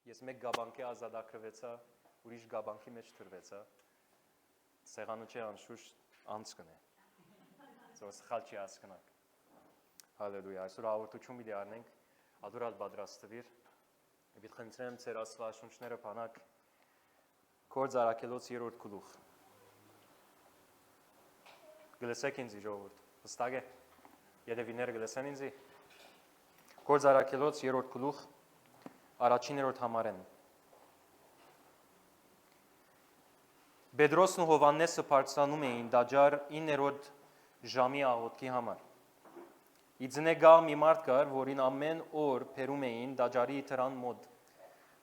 Ես մեկ գաբանքի ազատագրվեցա, ուրիշ գաբանքի մեջ թրվեցա, սեղանը չէ անշուշտ անցկն է, որ սխալ չի ասկնակ, հալելույա, այսօր հաղորդություն պիտի արնենք, ադուրալ բադրաստվիր, պիտի խնդրեմ ծեր աստվածաշունչները բանակ, Գործ առաքելոց 3-րդ գլուխ, գլսեք ինձի ժողովուրդ, վստակ է, երևիները գլսեն ինձի, Գործ առաքելոց 3-րդ գլուխ, առաջիններորդ համարեն, Բեդրոսն ու Հովաննեսը բարձրանում էին դաջար 9-րդ ժամի աղոթքի համար։ Իձնե գաղ մի մարդ կար, որին ամեն օր բերում էին դաջարի դրան մոտ,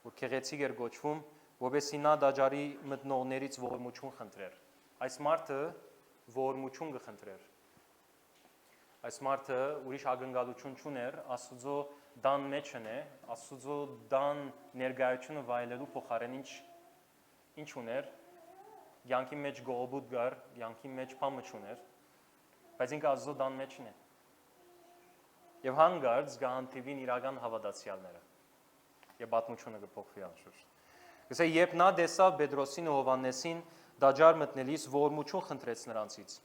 որ քեղեցիկ էր գոչվում, որպեսզի նա դաջարի մտնողներից ողորմություն խնդրեր։ Այս մարդը ողորմություն կխնդրեր։ Այս մարդը ուրիշ ակնկալություն չուներ, Աստծո դան մեջն է, Աստծո դան ներկայությունը վայելելու փոխարեն ինչ ուներ, Յանքի մեջ գողոբուտ գար, յանքի մեջ բամը չուներ, բայց ինքը Աստծո դան մեջն է։ Եվ հանգարց գահանտիվին իրական հավատացյալները։ Եվ պատմությունը կփոխվի անշուշտ։ Գսե երբ նա տեսավ Բեդրոսին ու Հովաննեսին դաջար մտնելիս ողորմություն խնդրեց նրանցից։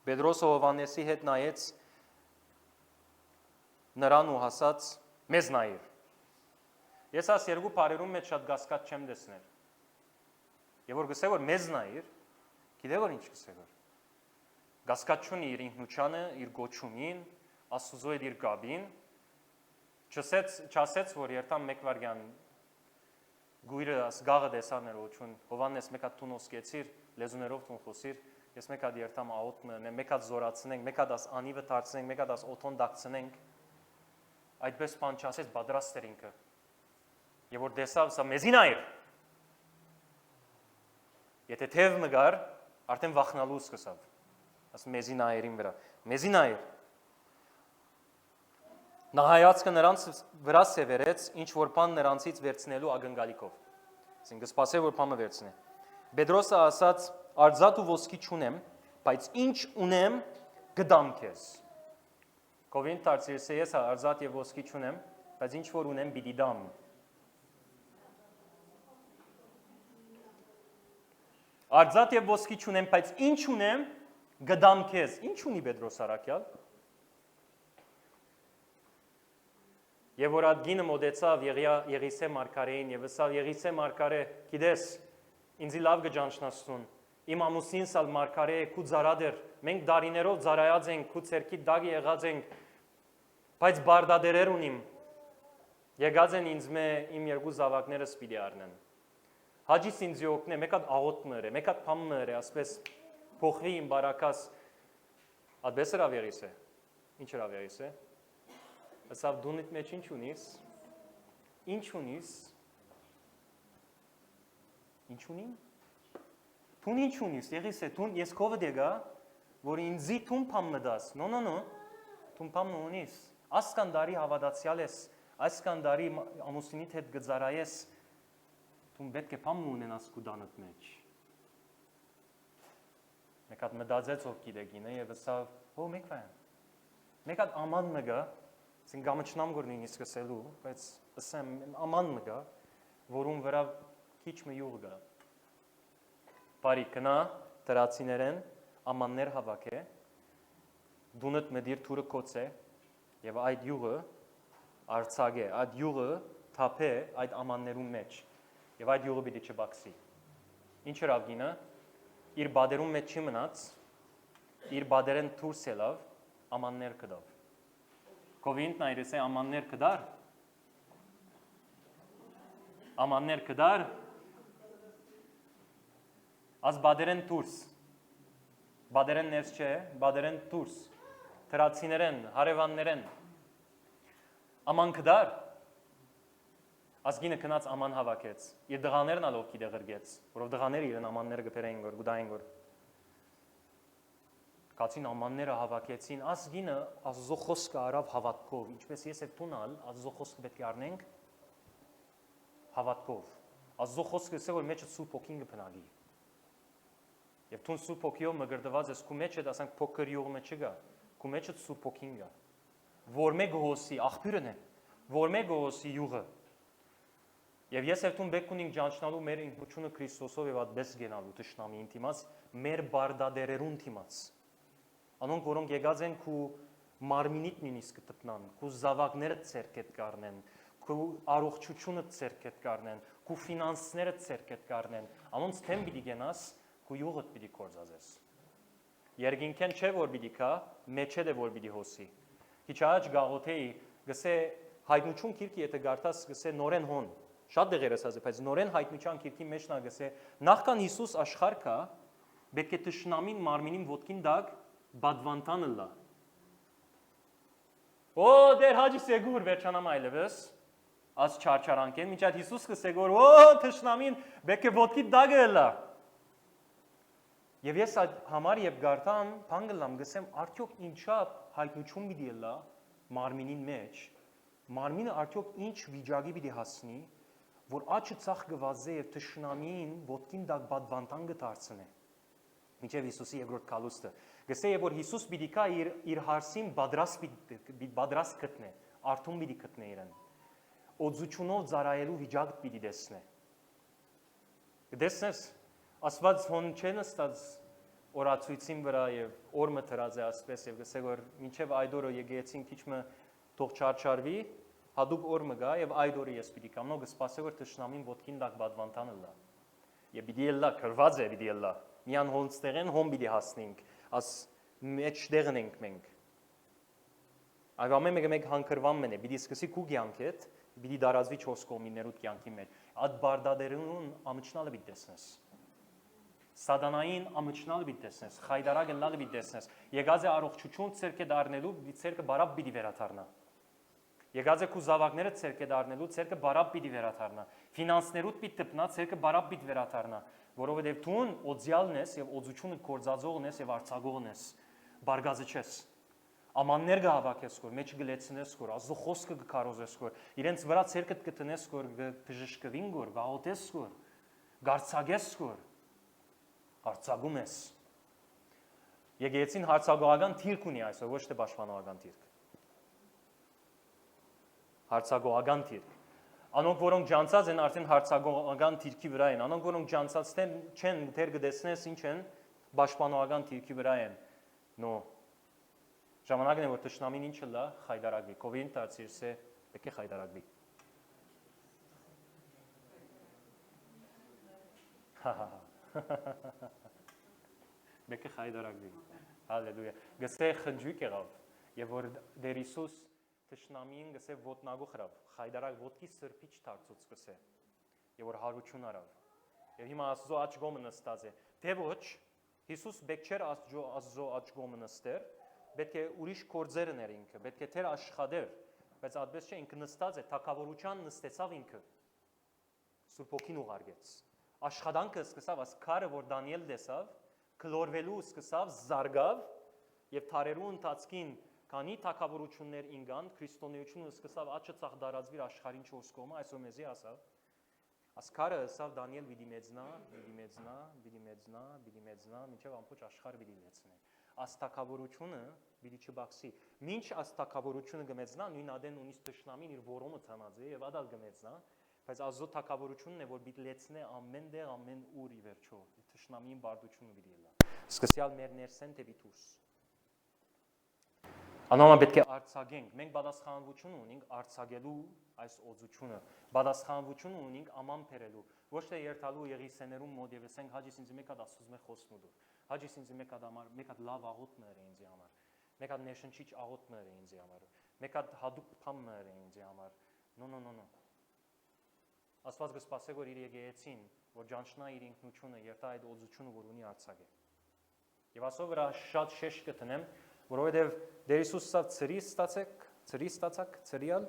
Բեդրոսը Հովաննեսի հետ նայեց նրան ու ասաց. «Մեզ նայիր»։ Ես այս երկու բառերում մեջ շատ կասկած չեմ տեսնել։ Եվ որ գսե որ մեզ նայիր, գիտե որ ինչ գսե որ։ Կասկած չունի իր ինքնությանը, իր գոչումին, Աստծո հետ իր գաբին, չասեց որ երթամ մեկ վարյան գույրը ասգաղը դեսաներ ոչուն, Հովաննես մեկ հատ տուն ոսկեցիր, լեզուներով տուն խոսիր, ես մեկ հատ երթամ աղոտ մնեմ, մեկ հատ զորացնենք, մեկ հատ աս անիվը դարձնենք, մեկ հատ աս օթոն դակցնենք, այդպես բան չասեց, պատրաստ էր ինքը։ Եվ որ դեսավ, սա մեզի նայիր։ Եթե թև մգար, արդեն վախնալու սկսավ, ասում մեզի նայերին վրա, մեզի նայր, նա հայացքը նրանց վրա սևերեց, ինչ որ բան նրանցից վերցնելու ակնկալիքով, ասին կսպասե, որ բանը վերցնե, Բեդրոսը ասաց, արձատ ու ոսկի չունեմ, բայց ինչ ունեմ գդամ քեզ, Կովին դարձիր, ես արձատ և ոսկի չունեմ, բայց ինչ որ ունեմ պիտի դամ, Արձատ և ոսկի չունեմ, բայց ինչ ունեմ, գդամ քեզ, ինչ ունի Բեդրոս առաքյալ։ Եվ որ այդ գինը մոտեցավ Եղիսե մարգարեին և ասավ Եղիսե մարգարե, գիտես, ինձի լավ կջանչնացնուն, իմ ամուսինս ալ մարգարե է, քու ծարած էր, մենք դարիներով ծարայած ենք, քու ցերքի դագ եղած ենք, բայց բարդադերեր ունիմ, եկած են ինձ մե իմ երկու զավակներս պիտի առնեն։ Հաջիս ինձ օգնե, մեկ հատ աղոտ մըր է, մեկ հատ փամ մըր է, ասպես փոխվի իմ բարակաս, ադպես հրավ Եղիսե, ինչ հրավ Եղիսե, ասավ դունիտ մեջ ինչ ունիս, թուն ինչ ունիս, Եղիսե, ես կովը դեգա, որ ինձի թուն փամ մդաս, նո, թուն փամ ունիս, ասկան դարի հավատացյալ ես, ասկան դարի ամուսինիդ հետ գծարայես, Թուն պետք է պամ ունենաս կուդանըտ մեջ։ Մեկ հատ մդածեց ով գիտեգինը և ասավ, մեկ վայն։ Մեկ հատ աման մգա, սին գամչնամ գորնին իսկ ասելու, բայց ասեմ աման մգա, որում վրա քիչ մը յուղ գա։ Բարի կնա, տրացիներեն, ամաններ հավաք է, դունըտ մդիր թուրը կոց է, և այդ յուղը արցագ է, այդ յուղը թապ է այդ ամաններում մեջ։ Եվ այդ յուղը պիտի չբաքսի։ Ինչ հրավ գինը, իր բադերում մեջ չի մնաց, իր բադերեն թուրս ելավ, ամաններ կդավ։ Կովինտ նայրես է ամաններ կդար, ամաններ կդար, աս բադերեն թուրս, բադերեն ներս չէ, բադերեն թուրս, թրացիներեն, հարևաններեն, աման կդար, Ասգինը կնաց աման հավաքեց, իր դղաներն ալով կիդե գրգեց, որով դղաները իրեն ամանները գպերային գոր, գուդային գոր։ Կացին ամանները հավաքեցին, ասգինը Աստծո խոսքը արավ հավատքով, ինչպես ես և տունալ, Աստծո խոսքը պետք է առնենք հավատքով։ Աստծո խոսքը ասե, որ մեջը սուրբ հոգին կփնագի։ Եվ տուն սուրբ հոգիով մգրդված ես, քու մեջ հետ ասանք փոքր յուղը չգա, քու մեջը սուրբ հոգին գա։ Որ մեկ հոսի աղբյուրն է, որ մեկ հոսի յուղը Եվ ես երթուն բեք ունենք ճանչնալու մեր ինքնությունը Քրիստոսով եւ այդպես գնալու ճշնամին թիմաց, մեր բարդադերերուն թիմաց։ Անոնք որոնք եկած են քու մարմինիտ նույնիսկ կտնան, քու զավակները ցերկետ կառնեն, քու առողջությունը ցերկետ կառնեն, քու ֆինանսները ցերկետ կառնեն, անոնց թեմ պիտի գնաս, քու յուղդ պիտի կորզածես։ Երկինքեն չէ որ պիտի կա, մեջը դե որ պիտի հոսի։ Քիչ առաջ գաղութեի, գսե հայտնություն քիրքի եթե գարտաս գսե նորեն հոն։ Շատ դեղերս ասի, բայց նորեն հայտնության քիրքի մեջ նա գսե նախքան Հիսուս աշխարհ կա, պետք է տշնամին մարմինին ոտքին դակ բադվանտանը լա։ Օ դեր հաջի սեգուր վերջանամ այլևս, աս չարչարանքեն, մինչ այդ Հիսուս կսեգոր, օ տշնամին պետք է ոտքի դագը լա։ Եվ ես այդ համար եւ գարտամ բանգլամ գսեմ արդյոք ինչա հայտնություն պիտի լա մարմինին մեջ, մարմինը արդյոք ինչ վիճակի պիտի հասնի, որ աչը ցախ գվազե եւ տշնամին ոտքին դակ բադվանտան գտարցնե։ Մինչև Հիսուսի երկրորդ կալուստը։ Գսե եւ որ Հիսուս պիտի կա իր հարսին բադրաստ գտնե, արթուն պիտի գտնե իրեն։ Օծությունով ծարայելու վիճակ պիտի դեսնե։ Դեսնես Աստված հոն չեն ստած օրացույցին վրա եւ օրը դրած է ասպես եւ գսե որ մինչև այդ օրը եկեցին քիչը թող չարչարվի, հadoop օրը գա եւ այդ օրը ես պիտի կամ նո գսպասե որ տշնամին ոտքին դակ բադվանտանը լա։ Եվ պիտի լա քրված է պիտի լա։ Միան հոնստեղեն հոն պիտի հասնենք, աս մեջ դեղն ենք մենք։ Այո ամեն մեկ հանկրվան մնե, պիտի սկսի քու կյանքեդ, պիտի դարածվի 4 կողմիներուտ կյանքի մեջ։ Այդ բարդադերուն ամճնալը պիտի տեսնես։ Սատանային ամճնալը պիտի տեսնես, խայդարագը լալը պիտի տեսնես։ Եկած է առողջություն ցերկե դառնելու, ցերկը բարապ պիտի վերաթարնա։ Եկած է քու զավակները ցերկե դառնելու, ցերկը բարապ պիտի վերաթարնա։ Ֆինանսներուտ պիտի տնա, ցերկը բարապ պիտի վերաթարնա, որովհետև դու օձյալն ես եւ օծությունը կորցածողն ես եւ արցագողն ես։ Բարգազը չես։ Ամաններ գահավաքես կոր, մեջ գլեցնես կոր, ազո խոսքը գկարոզես կոր, իրենց վրա ցերկդ կտնես կոր, բժշկվին կոր, գահոտես կոր, գարցագես կոր, հարցագում ես։ Եկեցին հարցագողական թիրք ունի այսօր, ոչ թե պաշտպանողական թիրք։ Հարցագողական թիրք։ Անոնք որոնք ջանցած են արդեն հարցագողական թիրքի վրա են, անոնք որոնք ջանցած չեն, դեր գտեսնես ինչ են, պաշտպանողական թիրքի վրա են։ Նո Ժամանակն է որ տշնամին ինչը լա խայդարագվի, կովին դարձիրս է պետք է խայդարագվի։ Պետք է խայդարագվի։ Հալելույա։ Գսե խնջույք եղավ, եւ որ դեր Հիսուս տշնամին գսե ոտնագու խրավ, խայդարագ ոտքի սրբիչ դարձուց գսե։ Եվ որ հարություն արավ։ Եվ հիմա Աստծո աչքոմը նստած է։ Թե ոչ Հիսուս բեք չեր Աստծո աչքոմը նստեր, պետք է ուրիշ կորձեր ներ ինքը, պետք է թեր աշխատեր, բայց այդպես չէ ինքը նստած է, թակավորության նստեցավ ինքը։ Սուրբ Օքին ուղարկեց։ Աշխատանքը սկսավ աս քարը, որ Դանիել տեսավ, քլորվելու սկսավ, զարգավ եւ թարերու ընթացքին քանի թակավորություններ ինգան, քրիստոնեությունը սկսավ աչը ցախ դարածվիր աշխարհին 4 կողմը, այսօր մեզի ասավ։ Աս քարը ասավ Դանիել պիտի մեծնա, մինչեւ ամբողջ աշխարհը պիտի լեցնի։ Աստակավորությունը պիտի չբացի։ Մինչ աստակավորությունը գմեցնա, նույն ադեն ունի տշնամին իր որոմը ցանած է եւ ադալ գմեցնա, բայց Աստծո թակավորությունն է որ պիտի լեցնե ամեն դեղ ամեն ուր ի վերջո։ Տշնամին բարդությունը պիտի լա։ Սկսյալ մեր ներսեն դեպի դուրս։ Անոնց պետք է արցագենք։ Մենք պատասխանատվություն ունենք արցագելու այս օծությունը։ Պատասխանատվություն ունենք աման բերելու։ Ոչ թե երթալու եղիսեներում մոտ եւ ասենք հաջիս ինձ մեկ հատ ասում է խոսնու դու։ Հաջիս ինձ մեկ հատ լավ աղոթներ է ինձ համար։ Մեկ հատ ներշնչիչ աղոթներ է ինձ համար։ Մեկ հատ հadoop փամներ է ինձ համար։ No։ Աստված կսպասե որ իր եկեղեցին, որ ճանչնա իր ինքնությունը, երթա այդ օծությունը, որ ունի արցակե։ Եվ ասո վրա շատ շեշտ կտնեմ, որովհետև Տեր Հիսուսը ծրի ստացակ, ծրիալ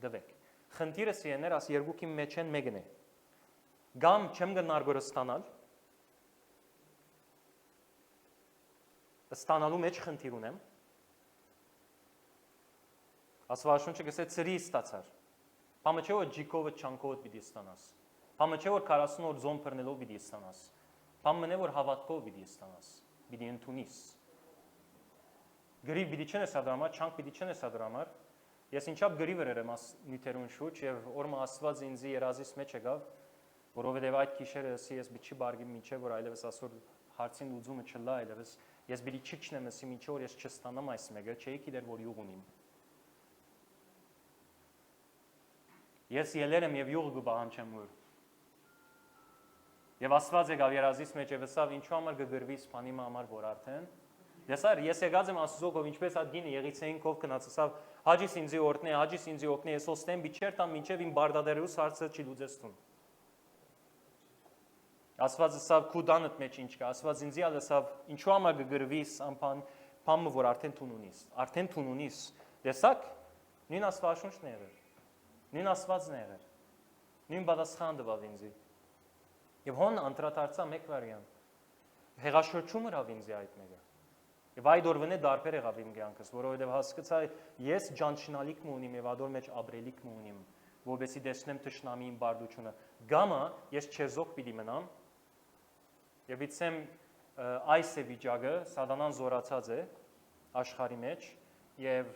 դվեք։ Խնդիրս եներ աս երկուքի մեջ են մեկն է։ Գամ չեմ գնար գորը ստանալ։ Ստանալու մեջ խնդիր ունեմ։ Աստվածաշունչը գսե ծրի ստացար։ Պամը չէ որ ջիկովը չանկովը պիտի ստանաս։ Պամը չէ որ 40 օր զոն բռնելով պիտի ստանաս։ Պամը որ հավատքով պիտի ստանաս։ Պիտի ընդունիս։ Գրիվ պիտի չնես ադրամար, չանք պիտի չնես ադրամար, Ես ինչապ գրի վրեր եմ նյութերուն շուտ եւ օրը Աստված ինձ երազից մեջ եկավ, որովհետեւ այդ գիշերը ես բիչի բարգի միջև որ այլևս ասոր հարցին ուզումը չլա այլևս ես բիլի չիչնեմ ասի միջը որ ես չստանամ այս մեկը, չէի գիտեր որ յուղ ունիմ։ Ես ելեր եմ եւ յուղ կբահանջեմ որ։ Եվ Աստված եկավ երազից մեջ եւ ասավ ինչու համար կգրվի սփանի համար որ արդեն։ Ես եկած եմ Աստծոքով ինչպես այդ գինը եղիցեին կով գնաց ասավ հաջիս ինձի օրտնե, հաջիս ինձի օգնե, ես ոստեմ բիչեր տամ մինչեւ իմ բարդադերուս հարցը չի լուծեցնում։ Աստված ասավ քուդանդ մեջ ինչ կա, Աստված ինձի ասավ ինչու համար կգրվի սամփան փամը որ արդեն տուն ունիս, արդեն տուն ունիս։ Տեսակ նույն Աստվածաշունչն է եղել։ Նույն Աստվածն է եղել։ Նույն բադասխան տվավ ինձի։ Եվ հոն անդրադարձա մեկ վարյան։ Հեղաշրջումը ռավ ինձի այդ մեկը։ Եվ այդ օրվանե դարբեր եղավ իմ կյանքս, որովհետև հասկացա ես ջանչնալիք ունիմ եւ ադոր մեջ ապրելիք ունիմ, որովհետեւ տեսնեմ թշնամի իմ բարդությունը։ Գամա ես չեզոք պիտի մնամ։ Եվ իցեմ այս է վիճակը, սատանան զորացած է աշխարհի մեջ եւ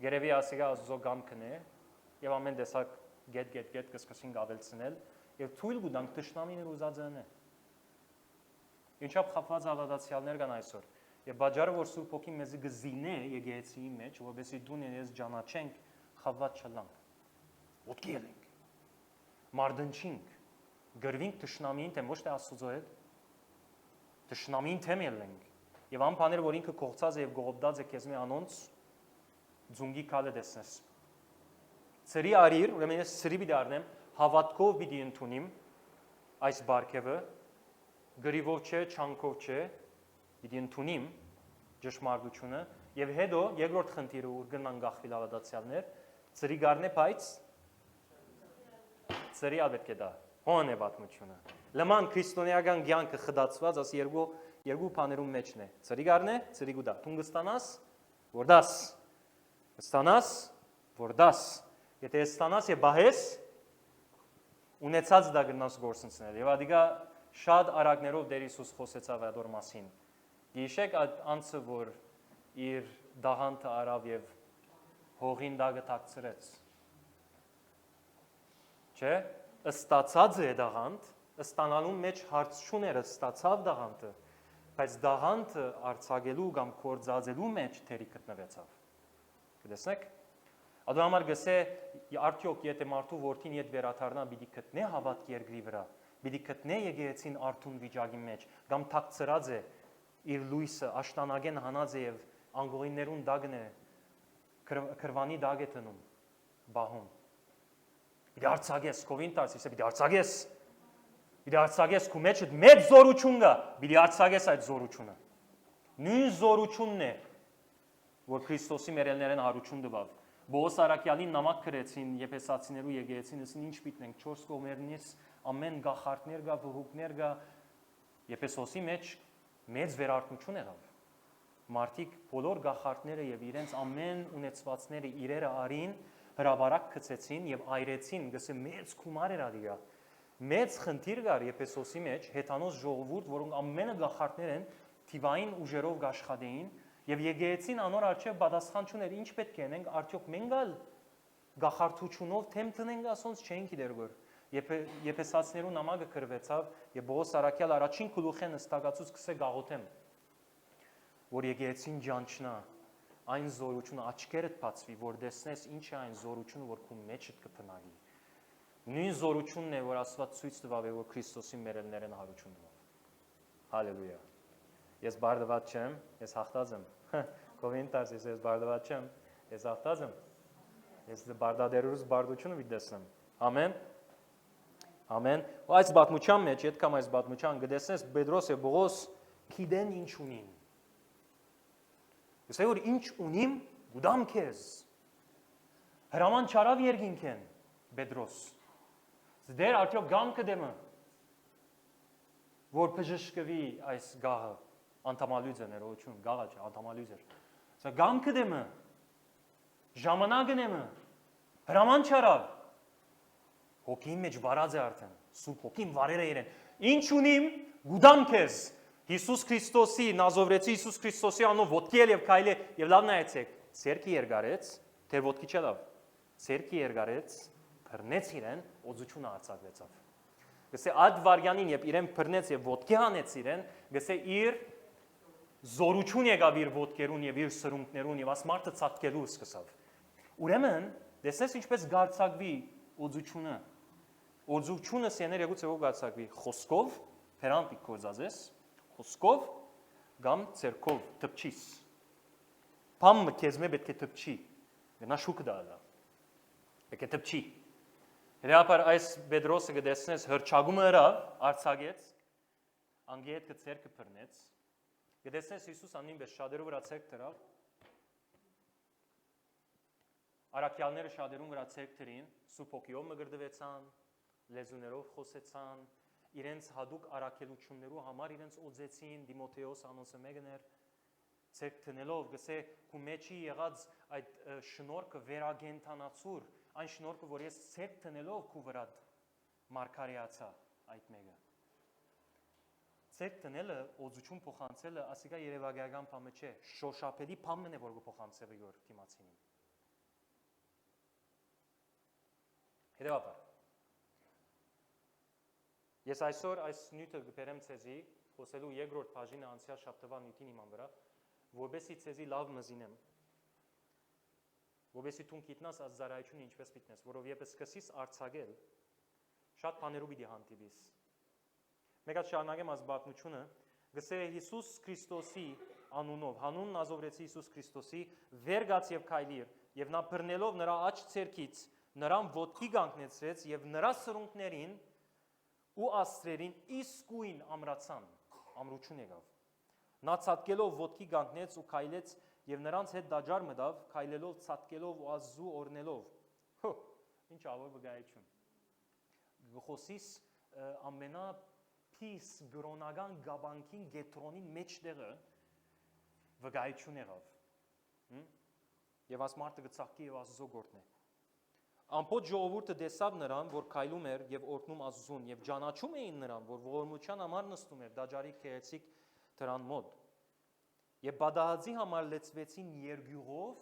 երևի ասիգա ազո գամքն է եւ ամեն տեսակ գետ կսկսին գավելցնել եւ թույլ գուտանք թշնամին ուզածն է։ Ինչապ խապված ավադացյալներ կան այսօր։ Եվ բաժարը որ Սուրբ Հոգին մեզի գզինե եկեղեցիի մեջ, որովհետեւ դուն ես ճանաչենք, խապված չլանք։ Ոտքի ելենք։ Մարդնչինք, գրվինք թշնամին թեմ ոչ թե Աստծո հետ։ Թշնամին թեմ ելենք։ Եվ ամփաներ որ ինքը կողծած է եւ գողոպտած է քեզ մի անոնց ձունգի քալը դեսնես։ Ծրի արիր, ուրեմն ես ծրի պիտի առնեմ, հավատքով պիտի ընդունիմ այս բարգևը գրիվով չէ, չանկով չէ, պիտի ընդունիմ ճշմարտությունը եւ հետո երկրորդ խնդիրը ուր գնան գախվիլ ավադացյալներ, ծրի գարնե բայց ծրի ալբետ կետա, հոն է պատմությունը։ Լման քրիստոնեական կյանքը խդացված աս երկու բաներում մեջն է։ Ծրի գարնե, ծրի գուտա։ Դու կստանաս, որ դաս։ Կստանաս, որ դաս։ Եթե ստանաս եւ բահես, ունեցած դա գնաս գործընծնել։ Եվ ադիգա շատ արագներով Տեր Հիսուս խոսեցավ այդ մասին։ Գիշեք այդ անձը որ իր դահանտը արավ եւ հողին դագը թաքցրեց։ Չէ, ստացած է դահանտ, ստանալու մեջ հարց չուներ, ստացավ դահանտը, բայց դահանտը արցակելու կամ կորձածելու մեջ թերի գտնվեցավ։ Կտեսնեք։ Ադու համար գսե արդյոք եթե մարդու որդին իդ վերաթարնա պիտի գտնե հավատք երկրի վրա, պիտի գտնե եկեղեցին արթուն վիճակի մեջ, կամ թաքցրած է իր լույսը, աշտանագեն հանած է եւ անգողիններուն դագն է, քրվանի դագ է տնում, բահում։ Պիտի արցակես, կովին տալիս, պիտի արցակես քու մեջ մեծ զորություն կա, պիտի արցակես այդ զորությունը։ Նույն զորությունն է, որ Քրիստոսի մերելներեն հարություն տվավ։ Բողոս Արաքյալին նամակ գրեցին Եփեսացիներու եկեղեցին, ասին ինչ պիտենք 4 կողմերնից ամեն գախարտներ կա, վհուկներ կա։ Եփեսոսի մեջ մեծ վերարտություն եղավ։ Մարդիկ բոլոր գախարտները եւ իրենց ամեն ունեցվածները իրերը արին, հրավարակ գցեցին եւ այրեցին, գսե մեծ գումար էր ադիգա։ Մեծ խնդիր կար Եփեսոսի մեջ, հեթանոս ժողովուրդ, որոնք ամենը գախարտներ են, թիվային ուժերով գաշխատեին եւ եկեղեցին անոր արչեւ պատասխան չուներ, ինչ պետք է անենք, արդյոք մենք ալ գախարտությունով թեմ տնենք ասոնց չէին գիտեր որ։ Եփեսացիներու նամակը գրվեցավ եւ Բողոս Արաքյալ առաջին գլուխեն ըստակացուց սկսե գաղութեմ, որ եկեղեցին ջանչնա այն զորությունը աչքերդ բացվի, որ տեսնես ինչ է այն զորությունը, որ քո մեջդ կփնագի։ Նույն զորությունն է, որ Աստված ցույց տվավ, որ Քրիստոսի մերելներեն հարություն տվավ։ Հալելույա։ Ես բարդված չեմ, ես հաղթած եմ։ Կովինտարս ես բարդված չեմ, ես հաղթած եմ։ Ես բարդադերուրս բարդությունը վիդեսնեմ։ Ամեն։ Ամեն։ Այս բաթմության մեջ, այդ կամ այս բաթմության գտեսնես Պետրոս եւ Պողոս գիտեն ինչ ունին։ Ես որ ինչ ունիմ, գուդամ քեզ։ Հրաման չարավ երկինքեն Պետրոս։ Դեր արդյոք գամ կդեմը, որ բժշկվի այս գահը, անդամալույձը ներողություն, գաղա չէ, անդամալույձ էր։ Սա գամ կդեմը, ժամանակն եմը, հրաման չարավ, հոգին մեջ վարած է արդեն, սուրբ հոգին վարեր է իրեն, ինչ ունիմ, գուդամ քեզ, Հիսուս Քրիստոսի, Նազովրեցի Հիսուս Քրիստոսի անով ոտքի էլ եւ քայլե եւ լավ նայեցեք, ցերկի երկարեց, Թե ոտքի չելավ, ցերկի երգարեց, բռնեց իրեն, օծությունը արձակվեցավ։ Գսե այդ վարյանին, երբ իրեն բռնեց եւ ոտքի հանեց իրեն, գսե իր զորություն եկավ իր ոտքերուն եւ իր սրունքներուն եւ ասմարտը ցածկելու սկսավ։ Ուրեմն, դեսես ինչպես գարցակվի օծությունը։ Օծությունը սեներ եկուց ով գարցակվի խոսքով, փերանտիկ կոզազես, խոսքով կամ ցերկով տպչիս։ Փամը քեզմե պետք է տպչի։ Գնա շուկը դալա։ Պետք է տպչի։ Հրապար այս Պետրոսը գտեսնես հրճագումը հրավ, արցակեց, անգետ կցերկը բռնեց։ Գտեսնես Հիսուս անինպես շատերու վրա ցերկ դրավ։ Արաքյալները շատերուն վրա ցերկ դրին, Սուրբ Օգիով մգրդվեցան, լեզուներով խոսեցան, իրենց հadouk արաքելություններու համար իրենց օծեցին Դիմոթեոս անոնսը մեկներ ցերկ տնելով, գսե քու մեջի եղած այդ շնորհքը վերագենթանացուր, այն շնորհքը, որ ես ցերկ տնելով քու վրա մարգարեացա այդ մեկը։ Ցերկ տնելը օծություն փոխանցելը ասիկա երևակայական բանը չէ, շոշափելի բանն է, որ փոխանցել է դիմացինին։ Հետևաբար Ես այսօր այս նյութը գբերեմ ցեզի, խոսելու երկրորդ բաժինը անցյալ շաբթվա նյութին իման վրա, որբեսի ցեզի լավ մզինեմ, որբեսի դու գիտնաս այս զարայությունը ինչպես պիտնես, որով երբ սկսես արձակել, շատ բաներով պիտի հանդիպիս։ Մեկ հատ շարունակեմ այս բացությունը, գսե Հիսուս Քրիստոսի անունով, հանուն Նազովրեցի Հիսուս Քրիստոսի վեր գաց եւ քայլիր, եւ նա բռնելով նրա աջ ցերքից, նրան ոտքի կանգնեցրեց եւ նրա սրունքներին ու աստրերին իսկույն ամրացան, ամրություն եկավ։ Նա ցածկելով ոտքի կանգնեց ու քայլեց եւ նրանց հետ դաջար մտավ, քայլելով ցածկելով ու ազու օրնելով։ Հո, ինչ ավոր վկայություն։ Գխոսիս ամենափիս գրոնական գաբանքին գետրոնին մեջտեղը վկայություն եղավ։ Եվ աս մարդը գծախքի եւ Աստծո գործն է։ Ամբողջ ժողովուրդը տեսավ նրան, որ քայլում էր եւ օրհնում Աստծուն եւ ճանաչում էին նրան, որ ողորմության համար նստում էր դաջարի քերեցիկ դրան մոտ։ Եվ բադահածի համար լեցվեցին երգյուղով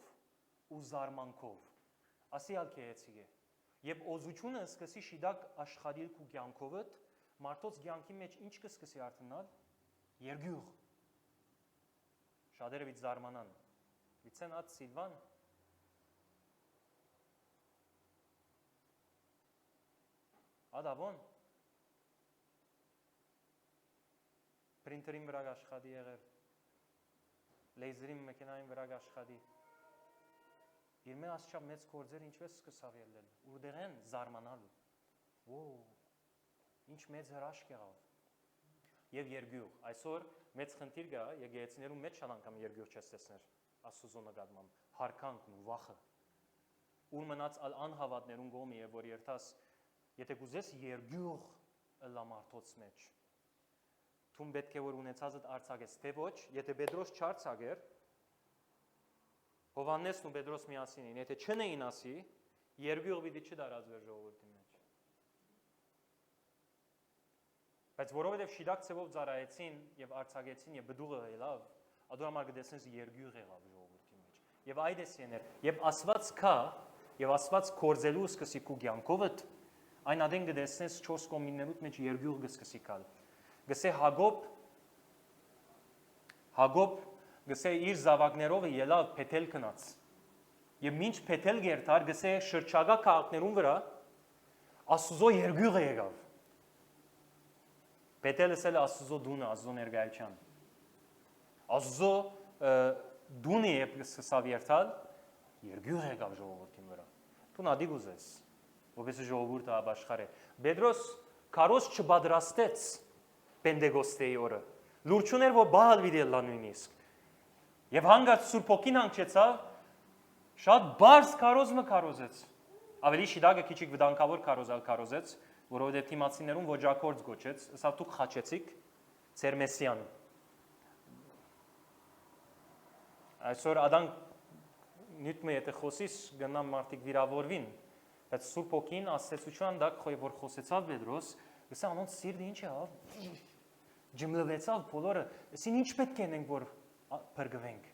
ու զարմանքով։ Ասիալ քերեցիկ է։ Եվ օզությունը սկսի շիդակ աշխարհիլ քու կյանքովդ, մարդոց կյանքի մեջ ինչ կսկսի արթնալ։ Երգյուղ։ Շատերը վիճ զարմանան։ Վիցեն ատ Սիլվան Ադավոն Պրինտերին վրա աշխատի եղեր լեյզերին մեքենային վրա աշխատի իր մեր ասչապ մեծ գործեր ինչպես սկսավ ելնել ուրդեղ են զարմանալու ինչ մեծ հրաշք եղավ եւ երգյուղ այսօր մեծ խնդիր կա եկեղեցիներում մեջ շատ անգամ երգյուղ չես տեսներ Աստծո նկատմամբ հարկանքն ու վախը ուր մնաց անհավատներուն գոմի եւ որ երթաս Եթե գուզես երգյուղ լամարտոց մեջ, թում պետք է որ ունեցածդ արցակես, թե ոչ, եթե Պետրոս չարցակեր, Հովաննեսն ու Պետրոս միասին էին, եթե չնեին ասի, երգյուղ պիտի չդարածվեր ժողովրդի մեջ։ Բայց որովհետև շիդակ ցևով ծառայեցին եւ արցակեցին եւ բդուղը ելավ, ադու համար գտեսնես երգյուղ եղավ ժողովրդի մեջ։ Եվ այդ է սեներ, եւ Աստված կա, եւ Աստված կորզելու սկսի քու կյանքովդ Այն ադեն գտեսնես 4 կոմիններուտ մեջ երգյուղ գսկսի կալ։ Գսե Հագոբ գսե իր զավակներով ելավ Փեթել գնաց։ Եվ մինչ Փեթել գերտար գսե շրջակա քաղաքներուն վրա Աստծո երգյուղը եկավ։ Փեթելը սել Աստծո դունը, Աստծո ներկայության։ Աստծո դունը երբ սկսավ երթալ, երգյուղ եկավ ժողովրդի վրա։ Դու նադի գուզես Որպես ժողովուրդը ապաշխար է։ Պետրոս քարոզ չբادرաստեց Պենտեկոստեի օրը։ Լուրջ ուներ որ բահալ վիդելա նույնիսկ։ Եվ հանգած Սուրբ Օգին հանգչեցավ, շատ բարձ քարոզը քարոզեց։ Ավելի շիդակը քիչիկ վտանգավոր քարոզալ քարոզեց, որովհետև թիմացիներուն ոչակորձ գոչեց, ասավ դուք խաչեցիք ծեր Մեսիան։ Այսօր ադան նյութը եթե խոսիս գնամ մարդիկ վիրավորվին Բայց Սուրբ Օգին աստեցության դակ որ խոսեցավ Պետրոս, գսա անոնց սիրտը ինչ է ավ, ջմլվեցավ բոլորը, ասին ինչ պետք է ենք որ բրգվենք։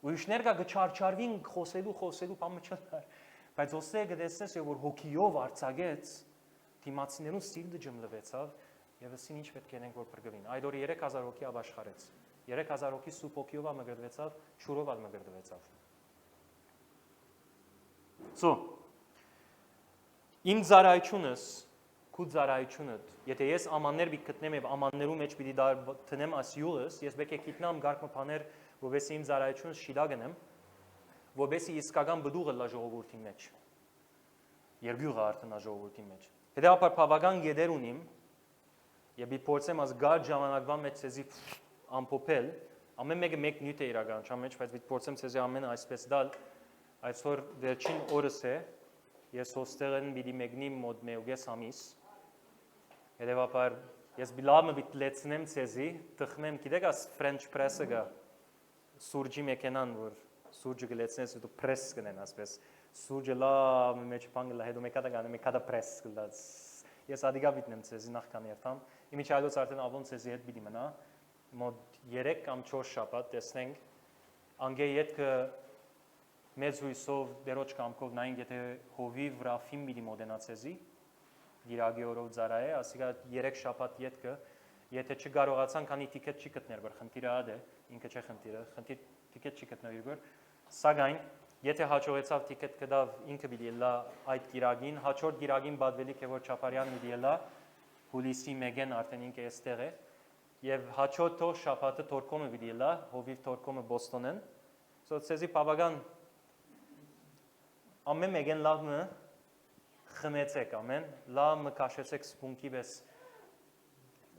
Ուրիշներ կա գչարչարվին խոսելու բամը չկար, բայց ոսե գտեսնես որ հոգիով արձակեց, դիմացիներուն սիրտը ջմլվեցավ եւ ասին ինչ պետք է ենք որ բրգվին։ Այդ օրը 3000 հոգի ապաշխարեց։ 3000 հոգի սուրբ հոգիով ամգրդվեցավ, շուրով ամգրդվեցավ։ So, իմ ծառայությունս, քու ծառայությունդ, եթե ես ամաններ պիտի գտնեմ եւ ամաններու մեջ պիտի տնեմ աս յուղս, ես պետք է գիտնամ գարկը բաներ, որովհետեւ իմ ծառայությունս շիլա գնեմ, որովհետեւ իսկական բդուղը լա ժողովրդի մեջ։ Երբյուղը արտնա ժողովրդի մեջ։ Հետեւաբար բավական գեդեր ունիմ, եւ պիտի փորձեմ աս գալ ժամանակվա մեջ ցեզի ամփոփել, ամեն մեկը մեկ նյութ է իրականության մեջ, բայց պիտի փորձեմ ցեզի ամենը այսպես դալ, այսօր վերջին օրս է, ես հոստեղեն պիտի մեկնի մոտ մեուգես ամիս, հետևաբար ես բիլավը պիտի լեցնեմ ցեզի, տխնեմ, գիտեք աս French press-ը գա, սուրջի մեքենան, որ սուրջը գլեցնես, դու press կնեն ասպես, սուրջը լավ մեջ բան գլա, հետո մեկադա գանը, մեկադա press գլած, ես ադիգա պիտնեմ ցեզի նախքան երթամ, իմիջայլոց արդեն ավոն ցեզի հետ պիտի մնա, մոտ 3 կամ 4 շաբաթ տեսնենք, անգե ետքը մեծ հույսով դերոջ կամքով նայենք, եթե հովի վրա ֆիլմ պիտի մոդենացեզի, գիրագի օրով ծառայե, ասիկա 3 շաբաթ ետքը, եթե չկարողացան, քանի տիկետ չի գտներ, որ խնդիրը ադե, ինքը չէ խնդիրը, տիկետ չի գտներ որ, սակայն եթե հաջողեցավ տիկետ կդավ ինքը պիտի լա այդ գիրագին, հաջորդ գիրագին բադվելիք է որ Չապարյան պիտի լա, հուլիսի 1-ին արդեն ինքը էստեղ է, եւ հաջորդ շաբաթը Թորկոմը պիտի լա, հովիվ Թորկոմը Բոստոնեն, սոցիալի բավական ամեն մեկեն լավը խմեցեք, ամեն, լավը կաշեցեք սպունքի պես,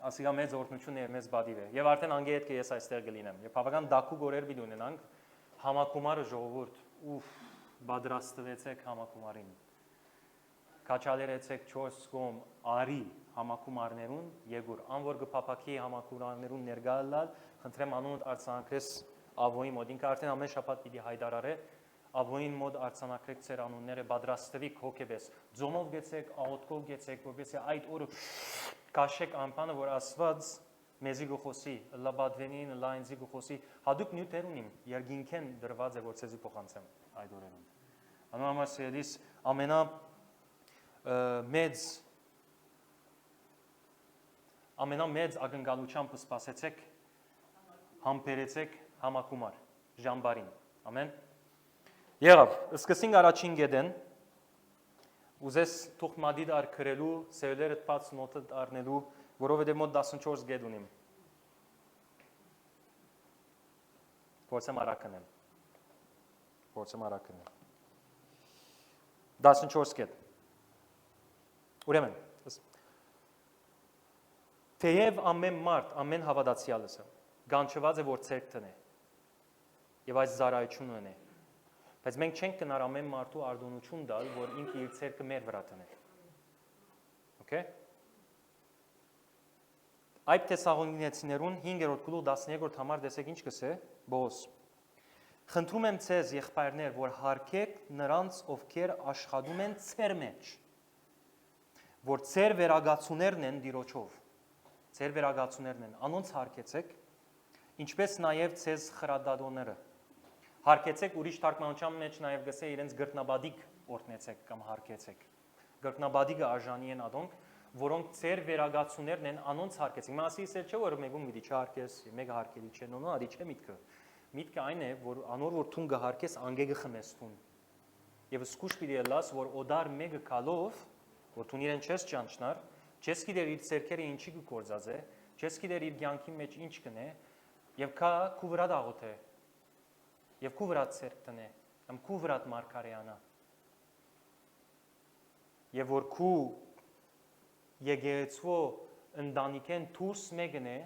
ասիկա մեծ օրտնություն է, մեծ բադիվ է, և արդեն անգե հետ կը ես այստեղ գլինեմ, և բավական դակու գորեր բիդ ունենանք, համակումարը ժողովուրդ, բադրաստվեցեք համակումարին, կաչալերեցեք 4 կողմ արի համակումարներուն, եգուր, անվոր գպապակի համակումարներուն ներգալալ, խնդրեմ անունդ արձանակրես ավոյի մոտ, ինքը արդեն ամեն շաբաթ պիտի հայդարար է, ավոյին մոտ արձանակրեք ծեր անունները, բադրաստվիք հոգեպես, ձոմով գեցեք, աղոտքով գեցեք, որպեսզի այդ օրը կաշեք անպանը, որ ասված մեզի գխոսի, լա բադվենին, լա ինձի գխոսի, հադուկ նյութեր ունիմ, երգինքեն դրված է, որ ցեզի փոխանցեմ այդ օրերում։ Անոնամար սիրելիս ամենամեծ ակնկալությամբ սպասեցեք, համբերեցեք համակումար, ժամբարին, ամեն։ Եղավ, սկսենք առաջին գետեն, ուզես թուղմադիդ ար կրելու, սևլերդ պաց նոտդ արնելու, որովհետև մոտ 14 գետ ունիմ։ Փորձեմ արակնեմ։ 14 գետ։ Ուրեմն, թեև ամեն մարդ, ամեն հավատացյալը գանչված է, որ ցերկ տնե, և այս զարայություն ունե, բայց մենք չենք կնար ամեն մարդու արդոնություն դալ, որ ինքը իր ցերկը մեր վրա տնե։ Okay? Այդ Թեսաղոնիկեցիներուն 5-րդ գլուխ 13-րդ համար տեսեք ինչ կսե, Բոս։ Խնդրում եմ ցեզ եղբայրներ, որ հարգեք նրանց, ովքեր աշխատում են ցեր մեջ, որ ցեր վերագացուներն են Տիրոջով, ցեր վերագացուներն են, անոնց հարգեցեք, ինչպես նաև ցեզ խրադադոները։ Հարգեցեք ուրիշ թարգմանության մեջ նաև գսե իրենց գրտնաբադիկ օրտնեցեք կամ հարգեցեք։ Գրտնաբադիկը արժանի են ադոնք, որոնք ցեր վերագացուներն են, անոնց հարգեցեք։ Մասի իսել չէ որ մեկում մի չհարգես, մեկը հարգելի չէ, նո, ադի չէ միտքը։ Միտքը այն է, որ անոր որ թուն գհարկես, անգեգը խմես թուն։ Եվ սկուշ պիտի լաս, որ օդար մեկը կալով, որ թուն իրեն չես ճանչնար, չես գիտեր իր ցերքերը ինչի կգործած է, չես գիտեր իր կյանքի մեջ ինչ կնե, եւ կա քու վրա դաղոթ է։ Եվ քու վրա ցերկ տնե, ամ քու վրա մարգարեանա։ Եվ որ քու եկեղեցու ընտանիքեն դուրս մեկն է,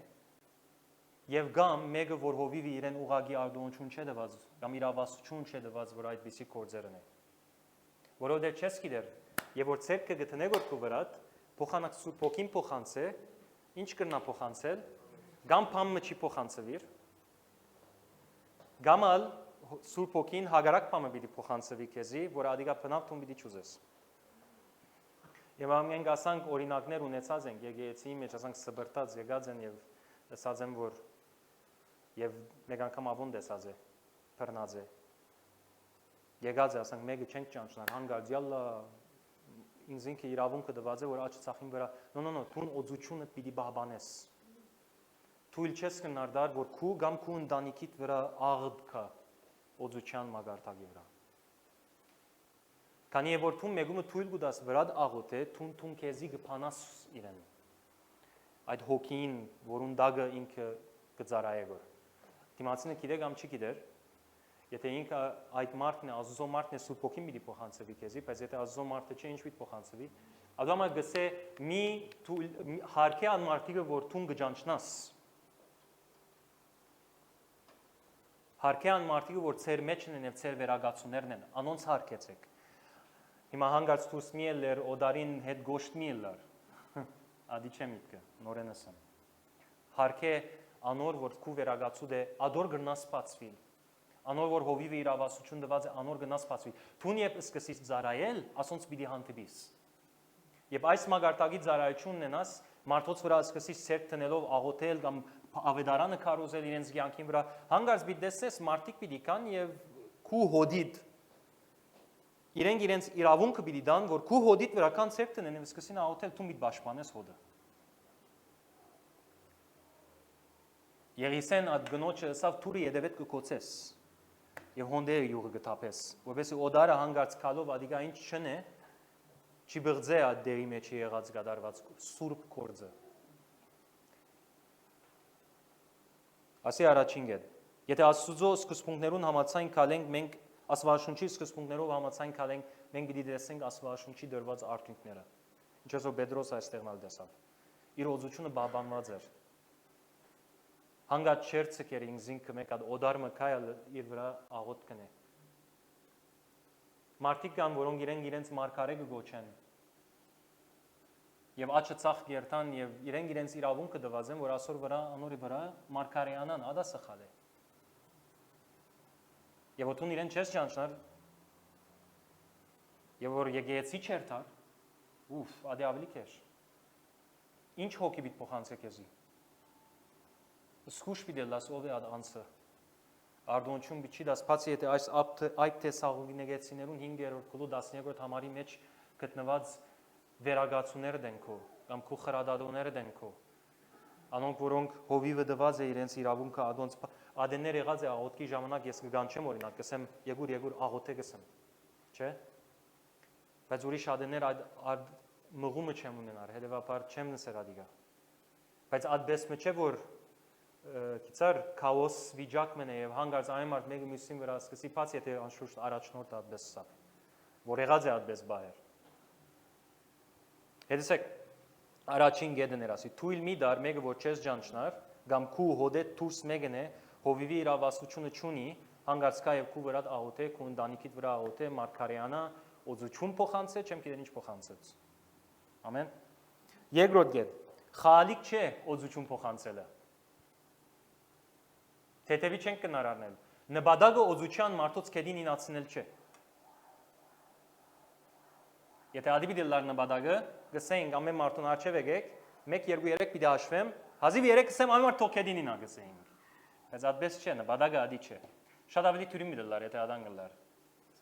եւ գամ մեկը որ հովիվի իրեն ուղագի արդոնություն չէ դված, կամ իրավասություն չէ դված, որ այդպիսի կորձերն է։ Որովհետեւ չես գիտեր, եւ որ ցերկը գտնե որ քու վրա, փոխանակ սուրբ ոգին փոխանցե, ինչ կրնա փոխանցել, գամ փամը չի փոխանցվիր, գամալ Սուրբ ոգին հագարակ բամը պիտի փոխանցվի քեզի, որ ադիգա բնավ թուն պիտի չուզես։ Եվ ամեն ասանք օրինակներ ունեցած ենք եկեղեցիի մեջ, ասանք սբրտած եկած են եւ ասած են որ եւ մեկ անգամ ավոն տեսած է։ բռնած է։ Եկած է, ասենք մեկը չենք ճանչնար, հանգարց յալլա ինձ ինքը իրավունքը դված է, որ աչք ցախին վրա։ No, դու օծությունը պիտի բահբանես։ Թույլ չես կնար դար, որ քու կամ քու ընտանիքիդ վրա աղդ կա օծության մագարտակի վրա։ Քանի որ դու մեկումը թույլ կուտաս վրա աղոտ է, դու քեզի կփանաս իրեն։ Այդ հոգին, որուն դագը ինքը կծարայե գոր։ Դիմացինը գիտե կամ չի գիտեր, եթե ինքը այդ մարդն է, Աստծո մարդն է, Սուրբ Հոգին պիտի փոխանցվի քեզի, բայց եթե Աստծո մարդը չէ, ինչ պիտի փոխանցվի։ Ադամը գսե մի հարկե անմարտիկը, որ դու կճանչնաս։ Հարկե անմարտիկը, որ ծեր մեջն են եւ ծեր վերագացուներն են, անոնց հարկեցեք։ Հիմա հանգած դուրս մի էլ օդարին հետ գոշտ մի էլ ադի չեմ իտքը, նորենս եմ։ Հարկե անոր, որ քու վերագացու դե ադոր գրնաս սպացվի։ Անոր, որ հովիվը իրավասություն դված է, անոր գնաս սպացվի։ Թուն երբ սկսից ծարայել, ասոնց պիտի հանդիպիս։ Եվ այս մագարտակի ծարայությունն ենաս, մարդոց վրա սկսից ցերկ տնելով աղոթել կամ ավետարանը քարոզել իրենց կյանքին վրա, հանգարց պիտի տեսես մարդիկ պիտի կան եւ քու հոդիդ իրենց իրավունքը պիտի դան, որ քու հոդիդ վրա կան ցերկ տնեն եւ սկսին աղոթել, դու պիտի պաշտպանես հոդը։ Եղիսեն այդ գնոջը ասավ թուրի եդևետ կկոծես եւ հոնդերը յուղը գտապես, որովհետեւ օդարը հանգարց քալով ադիգա ինչ չնե, չի բղձե այդ դերի մեջ եղած գդարված սուրբ կորձը։ Ասի առաջին գետ։ Եթե Աստծո սկզբունքներուն համաձայն կալենք, մենք Աստվածաշունչի սկզբունքներով համաձայն կալենք, մենք պիտի տեսնենք Աստվածաշունչի դրված արդյունքները։ Ինչպես որ Պետրոս այստեղ նալ տեսավ։ Իր օծությունը բաբանված էր։ Հանգած չերցը կեր ինքզինքը մեկ այդ օդարմը կայալ իր վրա աղոտ կնե։ Մարդիկ կան, որոնք իրենց մարգարե կգոչեն։ Եվ աչը ցախ գերտան եւ իրենց իրավունքը դված են, որ ասոր վրա անորի վրա մարգարեանան, ադա սխալ է։ Եվ որ դու իրեն չես ճանչնար, եւ որ եկեցի չերտար, ադի ավելի քեշ։ Ինչ հոգի պիտի փոխանցե քեզի։ Սկուշ պիտի լաս ով է այդ անցը։ Արդոնչուն պիտի դաս բացի եթե այս այդ տեսաղուգիներեցիներուն 5-րդ գլու 12-րդ համարի մեջ գտնված վերագացուները դենքո կամ քու խրադադոները դենքո անոնք որոնք հովիվը դված է իրենց իրավունքը ադոնց ադեններ եղած է աղոթքի ժամանակ ես կգանչեմ օրինակ կսեմ եգուր աղոթե կսեմ չէ բայց ուրիշ ադեններ այդ մղումը չեմ ունենար հետեւաբար չեմ նսեր ադիգա բայց այդպես չէ որ Կիցար քաոս վիճակ մնա եւ հանգարց այն մարդ մեկը մյուսին վրա սկսի բաց եթե անշուշտ առաջնորդ այդպես սա որ եղած է այդպես բահեր Հետսեք առաջին գեդն էր ասի թույլ մի դար մեկը որ չես ջանչնար կամ քու հոդետ դուրս մեկն է հովիվի իրավասությունը չունի հանգարց կա եւ քու վրա աղոթե քու ընտանիքիդ վրա աղոթե մարգարեանա օծություն փոխանցե չեմ գիտեն ինչ փոխանցեց ամեն երկրորդ գեդ խալիկ չէ օծություն փոխանցելը Թեթևի չենք կնար առնել։ Նպատակը օծության մարդոց կեդին ինացնել չէ։ Եթե ադիպիտի լար նպատակը, գսեինք ամեն մարդուն արջև եկեք, 1, 2, 3 պիտի հաշվեմ, հազիվ 3 գսեմ ամեն մարդ թող կեդին ինա գսեինք։ Բայց այդպես չէ, նպատակը ադի չէ։ Շատ ավելի թյուրի մի դլար, եթե ադան գլար։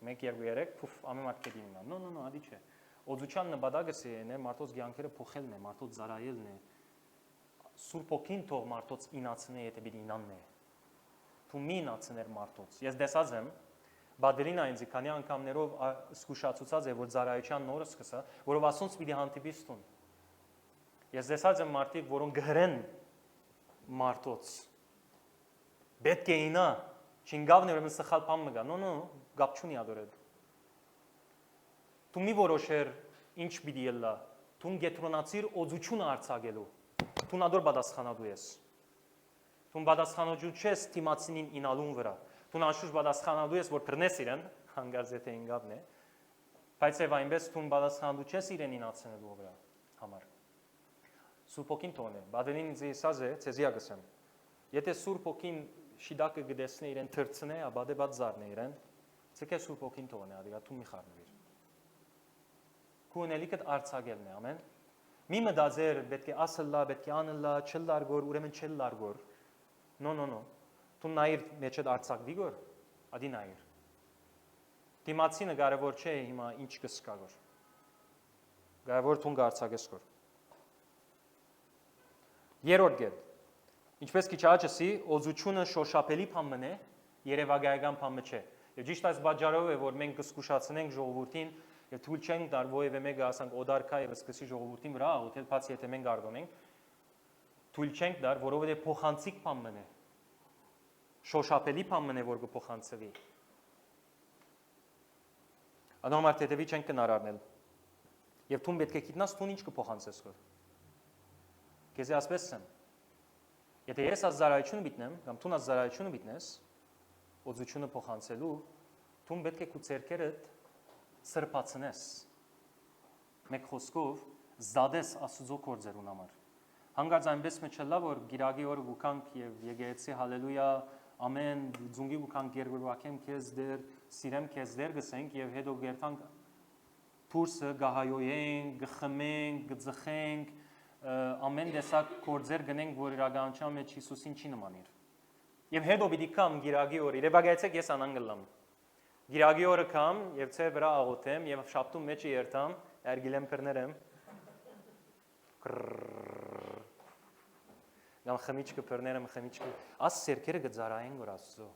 1, 2, 3, փուֆ, ամեն մարդ կեդին ինա։ No, ադի չէ։ Օծության նպատակը սեն է մարդոց կյանքերը փոխելն է, մարդոց զարայելն է։ Սուրբ Հոգին թող մարդոց ինացնե, եթե պիտի ինանն է։ Դու մին ացներ մարդոց։ Ես դեսած եմ, բادرինա ինձ քանի անգամներով զգուշացուցած է, որ ծարայության նորը սկսա, որով ասոնց պիտի հանդիպի ստուն։ Ես դեսած եմ մարդիկ, որոնք գհրեն մարդոց։ Պետք է ինա, չինգավն ուրեմն սխալ բան մգա։ No, գապ չունի ադորել։ Դու մի որոշեր ինչ պիտի ելա։ Դու գետրոնացիր օծությունը արձակելու։ Դու ադոր պատասխանատու ես։ Դու պատասխանատու չես թիմացինին ինալուն վրա։ Դու անշուշտ պատասխանատու ես, որ բռնես իրեն, հանգարց եթե ինգավն է, բայց եւ այնպես դու պատասխանատու չես իրեն ինացնելու վրա համար։ Սուրբ Հոգին թողնե, բادرին ինձ ասած է, ցեզիա գսեմ։ Եթե Սուրբ Հոգին շիդակը գտեսնե իրեն թրցնե, աբադե բաց զարնե իրեն, ցեկե Սուրբ Հոգին թողնե, ադիգա դու մի խառնվիր։ Քունելիքդ արցակելն է, ամեն։ Մի մտածեր, պետք է ասելլա, պետք է անելլա, չլարգոր, ուրեմն չլարգոր։ No. Դու նայր մեջդ արցակվի գոր։ Ադինայր։ Դիմացինը կարևոր չէ հիմա ինչ կսկա գոր։ Կարևոր թուն գարցակես գոր։ Երրորդ գետ։ Ինչպես քիչ աճսի, օզությունը շոշափելի բան է, երևակայական բան չէ։ Եվ ճիշտ այս բաժարով է, որ մենք կսկուշացնենք ժողովրդին եւ թույլ չենք տար ովևէ մեկը ասանք օդարկա եւ սկսի ժողովրդին վրա աղոթել, բացի եթե մենք արգոնենք, թույլ չենք տար, որովհետեւ փոխանցիկ բան է։ Շոշափելի բան է, որ կփոխանցվի։ Անոմար թեթևի չենք կնարարնել։ Եվ թուն պետք է գիտնաս թուն ինչ կփոխանցես գոր։ Քեզ ասպես եմ։ Եթե ես ազարայությունը բիտնեմ, կամ թուն ազարայությունը բիտնես, օծությունը փոխանցելու, թուն պետք է քու ցերքերդ սրբացնես։ Մեկ խոսքով զադես Աստծո գործերուն համար։ Հանգած այնպես մեջլա որ գիրագի օրը գուքանք եւ եկեղեցի հալելույա ամեն ձունգի գուքանք երգորվակեմ քեզ դեր սիրեմ քեզ դեր գսենք եւ հետո գերտանք փուրսը գահայոյենք, գխմենք, գծխենք ամեն տեսակ գործեր գնենք որ իրականության մեջ Հիսուսին չի նմանիր։ Եվ հետո պիտի կամ գիրագի օրը, երևակայեցեք ես անանգլամ։ Գիրագի օրը կամ եւ ցեր վրա աղոթեմ եւ շաբթու մեջը երթամ, երգիլեմ փռներեմ։ Գամ խմիչքը փռներեմ, խմիչքը։ Աս սերքերը գծարային որ Աստծո։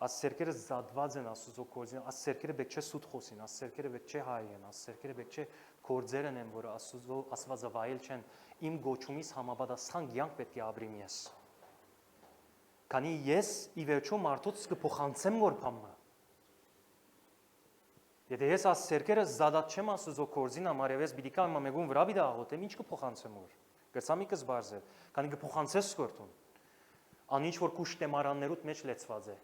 Աս սերքերը զադված են Աստծո կորզին, աս սերքերը բեք չէ սուտ խոսին, աս սերքերը բեք չէ հայեն, աս սերքերը բեք չէ կորձերն են որ Աստծո Աստվածավայել չեն իմ գոչումից համապատասխան կյանք պետք է ապրիմ ես։ Քանի ես ի վերջո մարդուց կփոխանցեմ որ բամը։ Եթե ես աս սերքերը զադած չեմ Աստծո կորզին համար եւ ես պիտի կամ մեկուն վրա պիտի աղոթեմ, ինչ կփոխանցեմ որ։ Գծամիկս բարձր, քանի կփոխանցես կորտուն։ Անիչ որ կուշտեմարաններուդ մեջ լեցված է։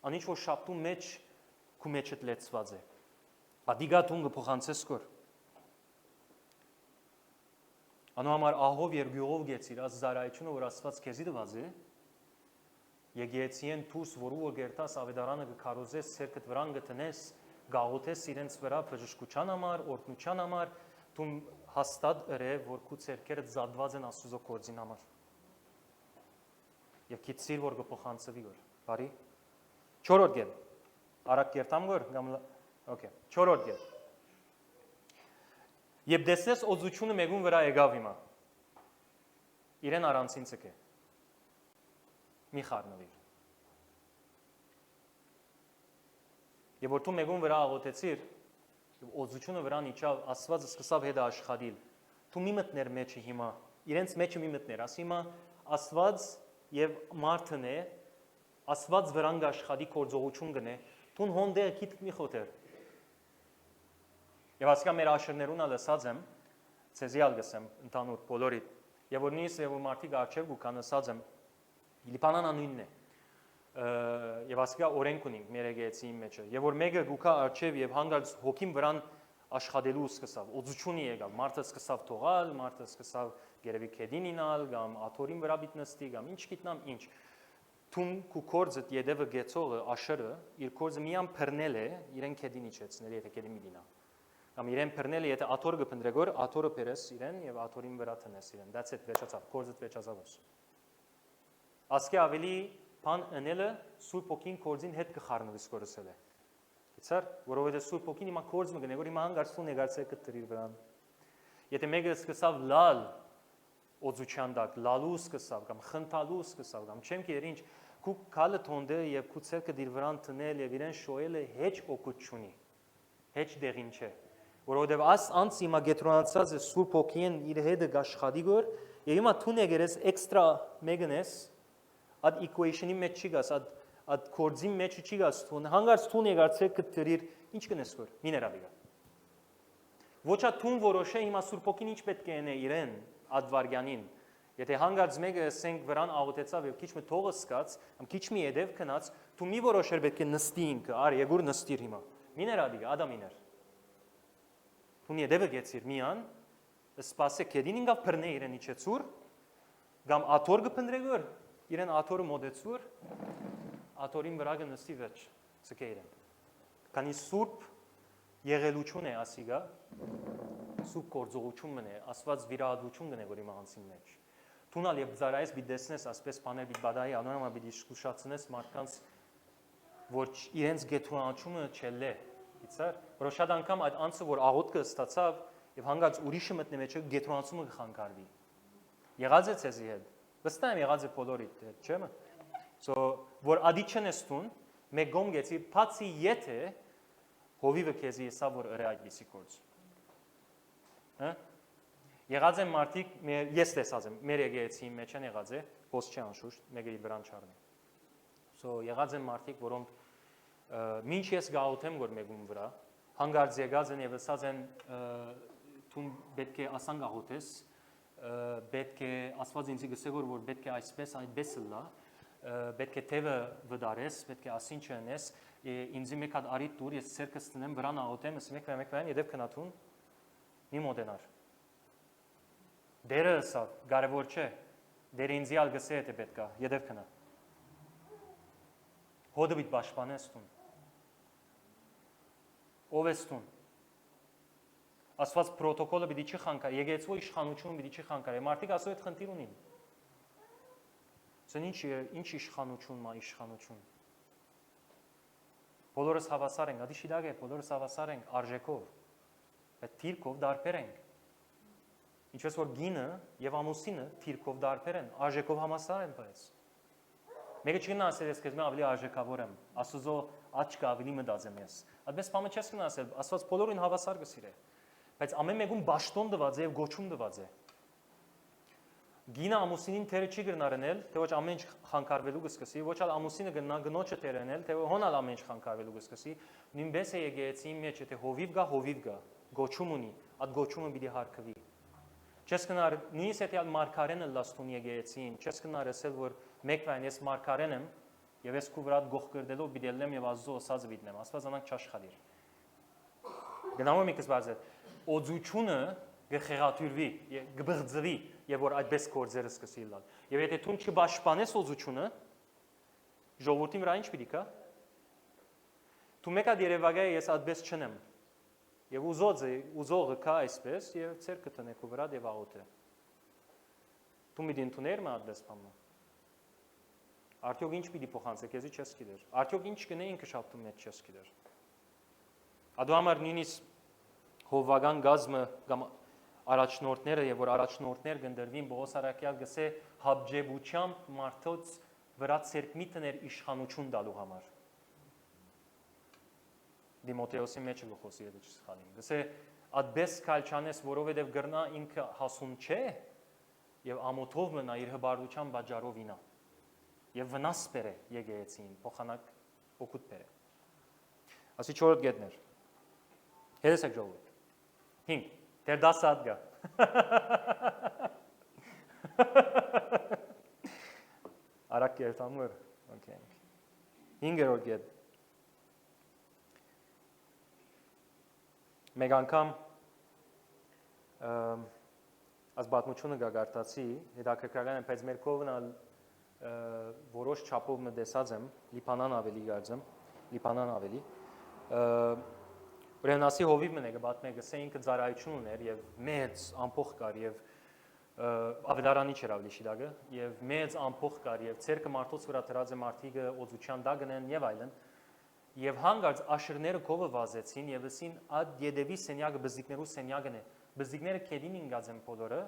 Անիչ որ շաբթու մեջ քու մեջդ լեցված է։ Ադիգա տուն կփոխանցես կոր։ Անոմար ահով երգյուղով գեցիր աս զարայությունը որ Աստված քեզի տված է։ Եկեցին դուս որու գերտաս ավետարանը կքարոզես ցերկդ վրան գտնես գաղութես իրենց վրա բժշկության համար, օրհնության համար, դու հաստատ ըրե որ քու ցերքերը զադված են Աստծո կորձին համար։ Եվ քիծիր որ կփոխանցվի որ։ Բարի։ 4-րդ գետ։ Արագ կերտամ գոր կամ օքեյ։ 4-րդ գետ։ Եվ դեսես օծությունը մեկուն վրա եկավ հիմա։ Իրեն առանցին ցկե։ Մի խառնվիր։ Եվ որ դու մեկուն վրա աղոթեցիր, եւ օծությունը վրան իջավ, Աստվածը սկսավ հետը աշխատել։ Դու մի մտներ մեջը հիմա, իրենց մեջը մի մտներ, ասի հիմա Աստված եւ մարդն է, Աստված վրան աշխատի կորձողություն գնե, դու հոնդերը քիթ մի խոթեր։ Եվ ասկա մեր աշերներուն ալսած եմ, ցեզիալ գսեմ ընդանուր բոլորի։ Եվ որ նույնիսկ եւ մարդիկ արչեւ գուքան ասած եմ, Լիբանան անույնն է։ Եվ ասկա օրենք ունենք մեր եկեցի մեջը։ Եվ որ մեկը գուքա արչեւ եւ հանգած հոգին վրան աշխատելու սկսավ, օծությունի եկավ, մարդը սկսավ թողալ, մարդը սկսավ գերեւի քեդին ինալ, կամ աթորին վրա բիտնստի, կամ ինչ գիտնամ ինչ։ Թուն քու կորձդ յետևը գեցողը աշերը իր կորձը միան բռնել է, իրեն քեդին իջեցնել, եթե քեդին միտինա։ Կամ իրեն բռնել է, եթե աթորը կփնդրեգոր, աթորը բերես իրեն եւ աթորին վրա տնես իրեն։ That's it, վերջացավ, կորձդ վերջացավ։ Ասկե ավելի բան ընելը Սուրբ Օքին կորձին հետ կխառնվի սկորսել է։ Իցար, որովհետեւ Սուրբ Օքին հիմա կորձը գնե, որ հիմա հանգարցուն եկարծել կտրիր վրան։ Եթե մեկը սկսավ լալ օծության դակ, լալու սկսավ կամ խնդալու սկսավ կամ չեմ կեր ինչ, քու քալը թոնդը եւ քու ցերկը դիր վրան տնել եւ իրեն շոյելը հեչ օգուտ չունի։ Հեչ դեղին չէ։ Որովհետեւ աս անց հիմա գետրոնացած է Սուրբ Օքին իր հետը գաշխատի գոր, եւ հիմա թուն եկերես էքստրա մեկնես ad equation-ի մեջ չի գաս, ad կորձի մեջ չի գաս թուն, հանգարց թուն եկարծել կտրիր, ինչ կնես որ, միներավիգա։ Ոչ ա թուն որոշե հիմա Սուրբ Օքին ինչ պետք է ընե իրեն, ad վարգյանին։ Եթե հանգարց մեկը ասենք վրան աղոթեցավ եւ քիչ մի թողը սկաց, կամ քիչ մի եդև քնած, թու մի որոշեր պետք է նստի ինքը, ար եգուր նստիր հիմա։ Միներավիգա, ադամիներ։ Թուն եդևը գեցիր միան, սպասե քեդին ինգավ բռնե իրեն իջեցուր, կամ աթոր կփնդրեգոր իրեն աթորը մոդեցուր, աթորին վրա կնստի վերջ, ցկե իրեն։ Քանի Սուրբ եղելություն է ասիգա, Սուրբ գործողություն մնե, Աստված վիրահատություն գնե որ իմ անձին մեջ։ Թունալ եւ զարայես բիդեսնես ասպես բաներ բիդբադայի անոնոմա բիդի շուշացնես մարդկանց որ իրենց գետրոնացումը չելե։ Գիտար, որ շատ անգամ այդ անձը որ աղոթքը ստացավ եւ հանգած ուրիշը մտնի մեջը գետրոնացումը կխանգարվի։ Եղած է ցեզի հետ։ Վստահ եմ եղած է բոլորի հետ, չէ՞։ So որ ադի չնստուն, մեկ գոմ գեցի բացի եթե հովիվը քեզի հեսա որ ըրե այդպիսի գործ։ Հա։ Եղած են մարդիկ, ես տեսած եմ, մեր եկեղեցի մեջ են եղած է, ոսչ չէ անշուշտ, մեկը իր վրան չառնի։ So եղած են մարդիկ, որոնք մինչ ես գաղութեմ որ մեկում վրա, հանգարց եկած են եւ ասած են դու պետք է ասան գաղութես, պետք է ասված ինձ գսեգոր որ պետք է այսպես այդպես լա, պետք է թևը վդարես, պետք է ասին չընես, ինձ մեկ հատ արի դուր ես ցերկս տնեմ վրան աղոթեմ, ասեմ մեկ եդեւ քնաթուն մի մոդենար։ Դերը սա կարևոր չէ, դերը ինձ ալ գսե է պետքա, եդեւ քնա։ Հոդը բիտ պաշտպանես տուն։ Ով ես տուն։ Ասված պրոտոկոլը պիտի չի խանգարի, եկեղեցու իշխանությունը պիտի չի խանգարի։ Մարդիկ ասում են խնդիր ունին։ Սա ինչ իշխանություն մա իշխանություն։ Բոլորս հավասար ենք, ադի շիդագ է, բոլորս հավասար ենք արժեքով։ Բայց թիրքով դարբեր ենք։ Ինչպես որ գինը եւ ամուսինը թիրքով դարբեր են, արժեքով համասար են բայց։ Մեկը չգնա ասել ես քեզ մե ավելի արժեքավոր եմ, Աստծո աչքը ավելի մտածեմ ես։ Այդպես բանը չես գնա ասել, Աստված բոլորին հավասար կսիրե։ Բայց ամեն մեկում ճաշտոն դված է եւ գոչում դված է։ Գինը ամուսինին թերը չի գրնարնել, թե ոչ ամեն ինչ խանգարվելու կսկսի, ոչ ալ ամուսինը գնա գնոջը թերանել, թե հոնալ ամեն ինչ խանգարվելու կսկսի։ Նույնպես է եկեղեցի մեջ, եթե հովիվ գա, գոչում ունի, այդ գոչումը պիտի հարգվի։ Չես գնար նույնիսկ եթե մարգարենը լաստուն եկեղեցին, չես գնար ասել որ մեկվան ես մարգարեն եմ եւ ես քու վրա գող կրդելով պիտի լեմ եւ Աստծո ասած վիտնեմ, Աստված անանք չաշխալիր։ Գնամը մի կսվածել օձությունը գխեղաթյուրվի, գբղձվի եւ որ այդպես գործերը սկսի լալ։ Եվ եթե դու չպաշտպանես օձությունը, ժողովրդի վրա ինչ պիտի կա։ Դու մեկա դերևագայ ես այդպես չնեմ։ Եվ ուզողը կա այսպես եւ ցերկը տնեք ու վրա եւ աղոթե։ Դու մի դինտուներ մա այդպես բանը։ Արդյոք ինչ պիտի փոխանցե քեզի չես գիտեր։ Արդյոք ինչ կնե ինքը շապտում մեջ չես գիտեր։ Ադու համար նույնիսկ հովվական գազմը կամ առաջնորդները եւ որ առաջնորդներ գնդրվին Պողոս Արաքյալ գսե հաբջեբուչամբ մարդոց վրա ցերկմիտներ իշխանություն տալու համար։ Դիմոթեոսի մեջ գխոսի հետ չսխալին։ Գսե այդպես քալչանես, որովհետեւ գրնա ինքը հասուն չէ եւ ամոթով մնա իր հբարդության բաժարով ինա։ Եվ վնաս բերե եկեղեցին, փոխանակ օգուտ բերե։ Ասի 4 գետներ։ Հետս եք ժողովուրդ։ 5. Դեր 10 հատ գա։ Արակ երթամուր։ Okay. 5-րդ գետ։ Մեկ անգամ այս բացմությունը գագարտացի, հետաքրքրական է, բայց մեր կողմն որոշ չափով մտեսած եմ, լիփանան ավելի։ Ուրեմն ասի հովիվ մնեկը բատմեկը սե ինքը ծառայություն ուներ եւ մեծ ամփոխ կար եւ ավետարանի չեր ավելի շիդագը եւ մեծ ամփոխ կար եւ ցերկը մարդոց վրա դրած է մարդիկը օծության դագնեն եւ այլն եւ հանգարց աշրները կովը վազեցին եւ ասին այդ յեդեվի սենյակը բզիկներու սենյակն է բզիկները քեդին ինգած են բոլորը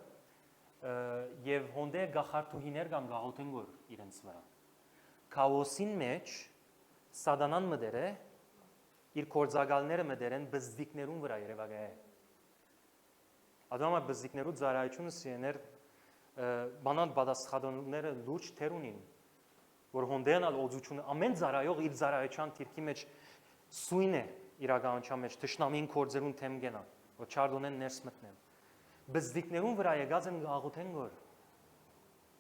եւ հոնդե գախարտուհիներ կամ գաղութեն գոր իրենց վրա քաոսին մեջ սատանան մդեր է իր կորձակալները մդերեն բզդիկներուն վրա երևակայ է։ Ադամա բզդիկներու ծառայությունը սիեներ բանան բադասխադոնները լուրջ թեր ունին, որ հոնդենալ օծությունը ամեն ծառայող իր ծառայության թիրքի մեջ սույն է իրականության մեջ թշնամին կորձերուն թեմ գենա, որ չարդոնեն ներս մտնեն։ Բզդիկներուն վրա եկած են գաղութեն գոր,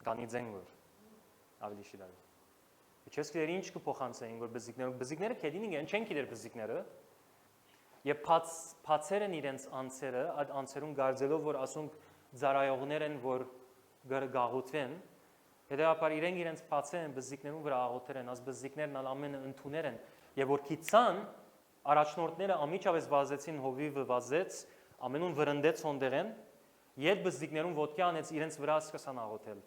գանիձեն գոր, ավելի շիդագ։ Չես գիտեր ինչ կփոխանցեին որ բզիկները քեդին են չեն գիտեր բզիկները եւ փացեր են իրենց անձերը այդ անձերուն գարձելով որ ասոնք ծառայողներ են որ գաղութվեն հետեւաբար իրենց փացեր են բզիկներուն վրա աղոթեր են աս բզիկներն ամենը ընդուներ են եւ որ քիցան առաջնորդները ամիջավես վազեցին հովիվը վազեց ամենուն վրընդեց հոնդերեն եւ բզիկներուն ոտքի անեց իրենց վրա սկսան աղոթել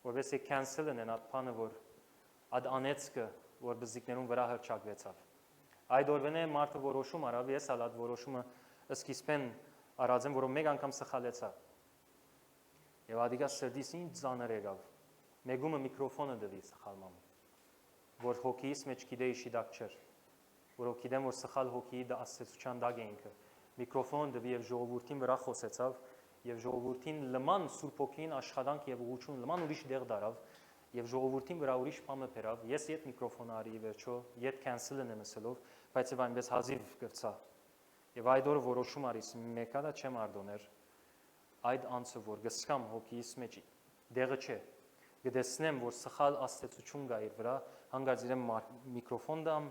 որովհետեւ cancel են այդ բանը որ Ad անեցկը որ բզիկներուն վրա հրճակվեցավ։ Այդ օրվան է մարդը որոշում արավ, ես ալ այդ որոշումը սկիզբեն արած եմ, որով մեկ անգամ սխալեցա։ Եվ ադիգա սրդիս ինչ ծանր եղավ։ Մեգումը միկրոֆոնը դվի սխալմամ, որ հոգիս մեջ գիտեի շիդակ չէր, որով գիտեմ, որ սխալ հոգի դա աստեցության դակ է ինքը։ Միկրոֆոն դվի եւ ժողովրդին վրա խոսեցավ եւ ժողովրդին լման Սուրբ Հոգին աշխատանք եւ ուղղություն լման ուրիշ դեղ դարավ եւ ժողովրդին վրա ուրիշ բանը բերավ։ Ես իդ միկրոֆոնը արի վերջո, իդ cancel-ն եմ ասելով, բայց եւ այնպես հազիվ գծա։ Եվ այդ օրը որոշում արիս մեկա դա չեմ արդոներ այդ անձը որ գսկամ հոգիս մեջ դեղը չէ գտեսնեմ որ սխալ աստեցություն կա իր վրա հանգած իրեն միկրոֆոն դամ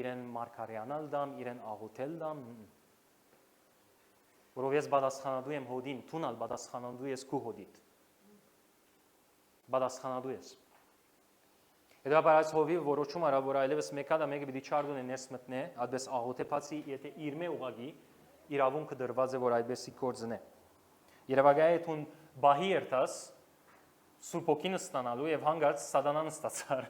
իրեն մարգարյանալ դամ իրեն աղոթել դամ որով ես պատասխանատու եմ հոդին թունալ պատասխանատու ես քու հոդիդ պատասխանատու ես Հետո ապարած հովի որոշում արա որ այլևս մեկա դա մեկը պիտի չարդուն է ներս մտնե այդպես աղոթե բացի եթե իր մե ուղագի իրավունքը դրված է որ այդպեսի կորձն է Երևակայը թուն բահի երթաս Սուրբ Հոգին ստանալու եւ հանգած սատանան ստացար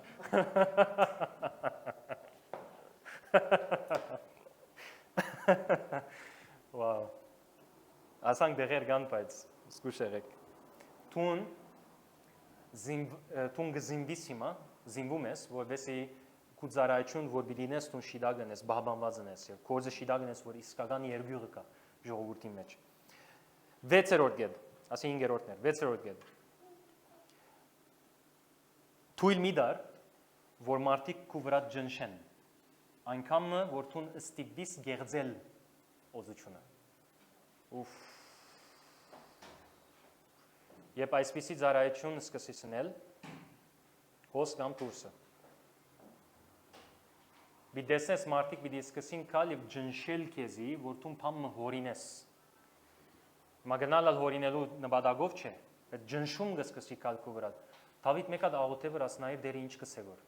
Wow Ասանք դեղեր կան բայց զգուշ եղեք Թուն գզիմվիս հիմա զինվում ես, որովհետեւ կուզարայություն որ բիդինես տուն շիդագն ես, բահբանված ես եւ կորզը շիդագն ես որ իսկական երգյուղը կա ժողովրդի մեջ 6-րդ գետ, ասի 5-րդն էր, 6-րդ գետ Թույլ մի դար, որ մարդիկ քու վրա ջնշեն այնքանը որ տուն ստիպվիս գեղձել օզությունը Ուֆ Երբ այսպիսի ծառայություն սկսես անել հոս կամ դուրսը Բիդեսես մարդիկ պիտի սկսին կալ եւ ջնշել քեզի որ դու փամը հորինես Մագնալալ հորինելու նպատակով չէ այդ ջնշում կսկսի կալ քո վրա Դավիթ մեկա աղոթե վրաս նայր դերի ինչ կսե որ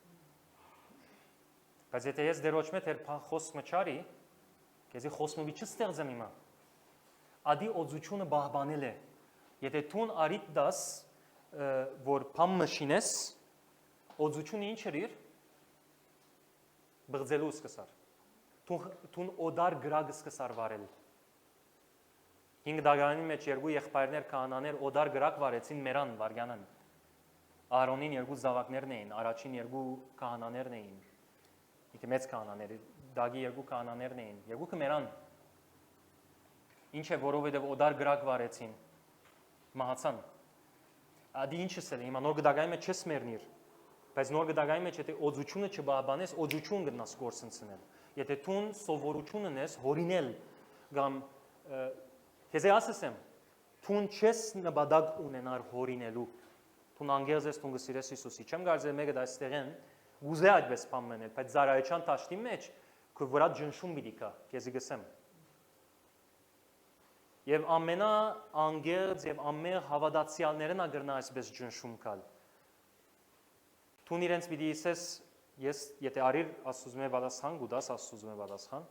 Բայց եթե ես դերոճ մետ էր խոսքը չարի քեզի խոսմովի չստեղծեմ հիմա Ադի օծությունը բահբանել է Եթե տուն արիտ դաս որ փամը շինես օծությունը ինչ էր իր բղձելու սկսար տուն օդար գրագ սկսար վարել 5 դագանի մեջ երկու եղբայրներ քահանաներ օդար գրագ վարեցին մերան վարգյանան Ահարոնին երկու զավակներն էին առաջին երկու քահանաներն էին Իքը մեծ քահանաներ դագի երկու քահանաներն էին երկուքը մերան Ինչ է որովհետև օդար գրագ վարեցին Մահացան Ադի ինչս է հիմա նոր գդագայի մեջ չես մեռնիր Բայց նոր գդագայի մեջ եթե օծությունը չբահբանես օծություն գտնաս կորսնցնել Եթե տուն սովորություն ունես հորինել կամ Քեզ ասեմ տուն չես նպատակ ունենար հորինելու Տուն անգերձ ես տուն գսիրես Հիսուսի Չեմ կարծել մեկը դա այստեղեն ուզե այդպես բան մնել բայց զարայության տաշտի մեջ քո վրա ջնշում պիտի կա քեզի գսեմ Եվ ամենաանգերձ եւ ամեն հավատացյալներն ագրնա այսպես ջնշում կալ Տուն իրենց պիտի իսես ես եթե արիր աստուծմե պատասխան գուդաս աստուծմե պատասխան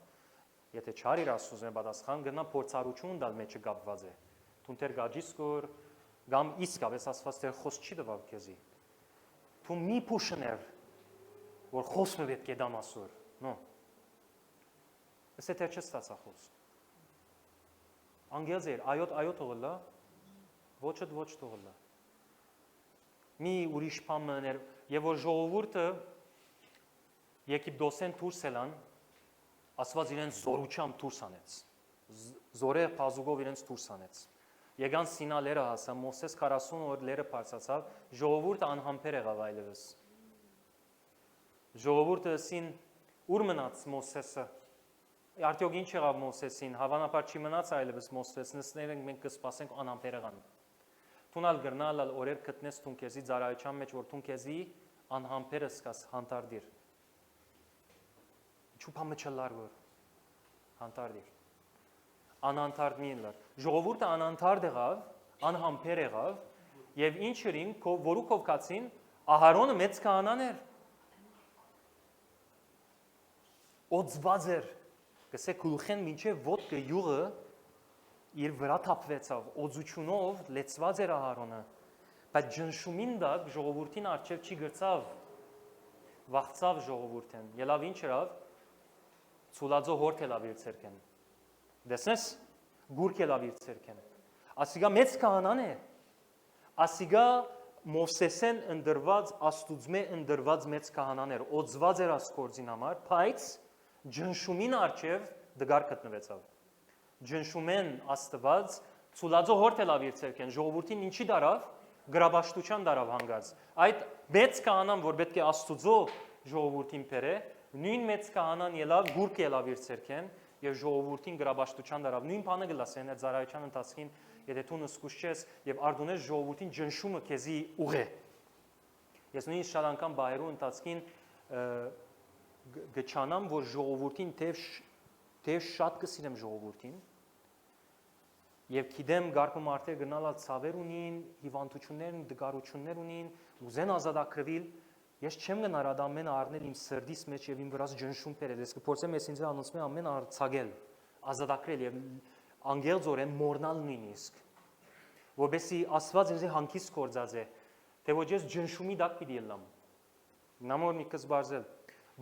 եթե չարիր աստուծմե պատասխան գնա փորձառություն դալ մեջը կապված է Տուն թեր գաջիսկոր գամ իսկապես ասված թեր խոս չի դվավ քեզի Տուն մի փուշներ որ խոսքը պետք է դամ ասոր նո Էսե թեր չստացա խոս Անգերձ էր, այոտ թողլա, ոչդ ոչ թողլա։ Մի ուրիշ պամն էր, եւ որ ժողովուրդը Եգիպտոսեն դուրս ելան, ասված իրենց զորությամբ դուրս անեց։ Զորե փազուկով իրենց դուրս անեց։ Եկան Սինա լերը հասա, Մովսես 40 օր լերը բարձացավ, ժողովուրդը անհամբեր եղավ այլևս։ Ժողովուրդը ասին ուր մնաց Մովսեսը Արդյոք ինչ եղավ Մովսեսին, հավանաբար չի մնաց այլևս Մովսես, նստներ ենք մենք կսպասենք անհամբերեղան։ Թունալ գրնալ օրեր գտնես թուն քեզի ծառայության մեջ, որ թուն քեզի անհամբերը սկաս հանդարտիր։ Ինչու բամը չլար որ հանդարտիր։ Անհանդարտ մի լար։ Ժողովուրդը անհանդարտ եղավ, անհամբեր եղավ, եւ ինչ երին որու կովկացին Ահարոնը մեծ քահանան էր։ Օծված էր Կսե գլուխեն մինչև ոտքը յուղը իր վրա թափվեցավ, օծությունով լեցված էր Ահարոնը, բայց ջնշումին դակ ժողովրդին արջև չի գրծավ, վախծավ ժողովուրդեն, ելավ ինչ երավ, ծուլածո հորդ ելավ իր ցերքեն, դեսնես, գուրք ելավ իր ցերքեն, ասիգա մեծ կահանան է, ասիգա Մովսեսեն ընդրված, աստուծմե ընդրված մեծ կահանան էր, օծված էր ասկորձին համար, բայց ջնշումին արջև դգար գտնվեցավ, ջնշումեն աստված, ծուլածո հորդ ելավ իր ցերքեն, ժողովուրդին ինչի դարավ, գրաբաշտության դարավ հանգած, այդ մեծ կահանան, որ պետք է աստուծո ժողովուրդին պերը, նույն մեծ կահանան ելավ, գուրք ելավ իր ցերքեն եւ ժողովուրդին գրաբաշտության դարավ, նույն բանը գլասեն այդ ծառայության ընթացքին, եթե դու նսկուշ ես եւ արդյունես ժողովուրդին ջնշումը քեզի ուղե։ Ես նույնիսկ շատ անգամ բայրու ընթացքին գճանամ, որ ժողովուրդին թեև շատ կսիրեմ ժողովուրդին եւ գիտեմ գարկու մարդեր գնալալ ցավեր ունին, հիվանդություններ, դգարություններ ունին, ուզեն ազատագրվել, ես չեմ գնար այդ ամենը առնել իմ սրտիս մեջ եւ իմ վրաս ջնշում բերել, ես կփորձեմ ես ինձ անոնցմե ամեն արցակել, ազատագրել եւ անգելձորեն մորնալ նույնիսկ, որովհետեւ Աստված ինձ հանգիստ կործած է, թե ոչ ես ջնշումի դակ պիտի ելնամ։ Նամոր մի կզբարձել,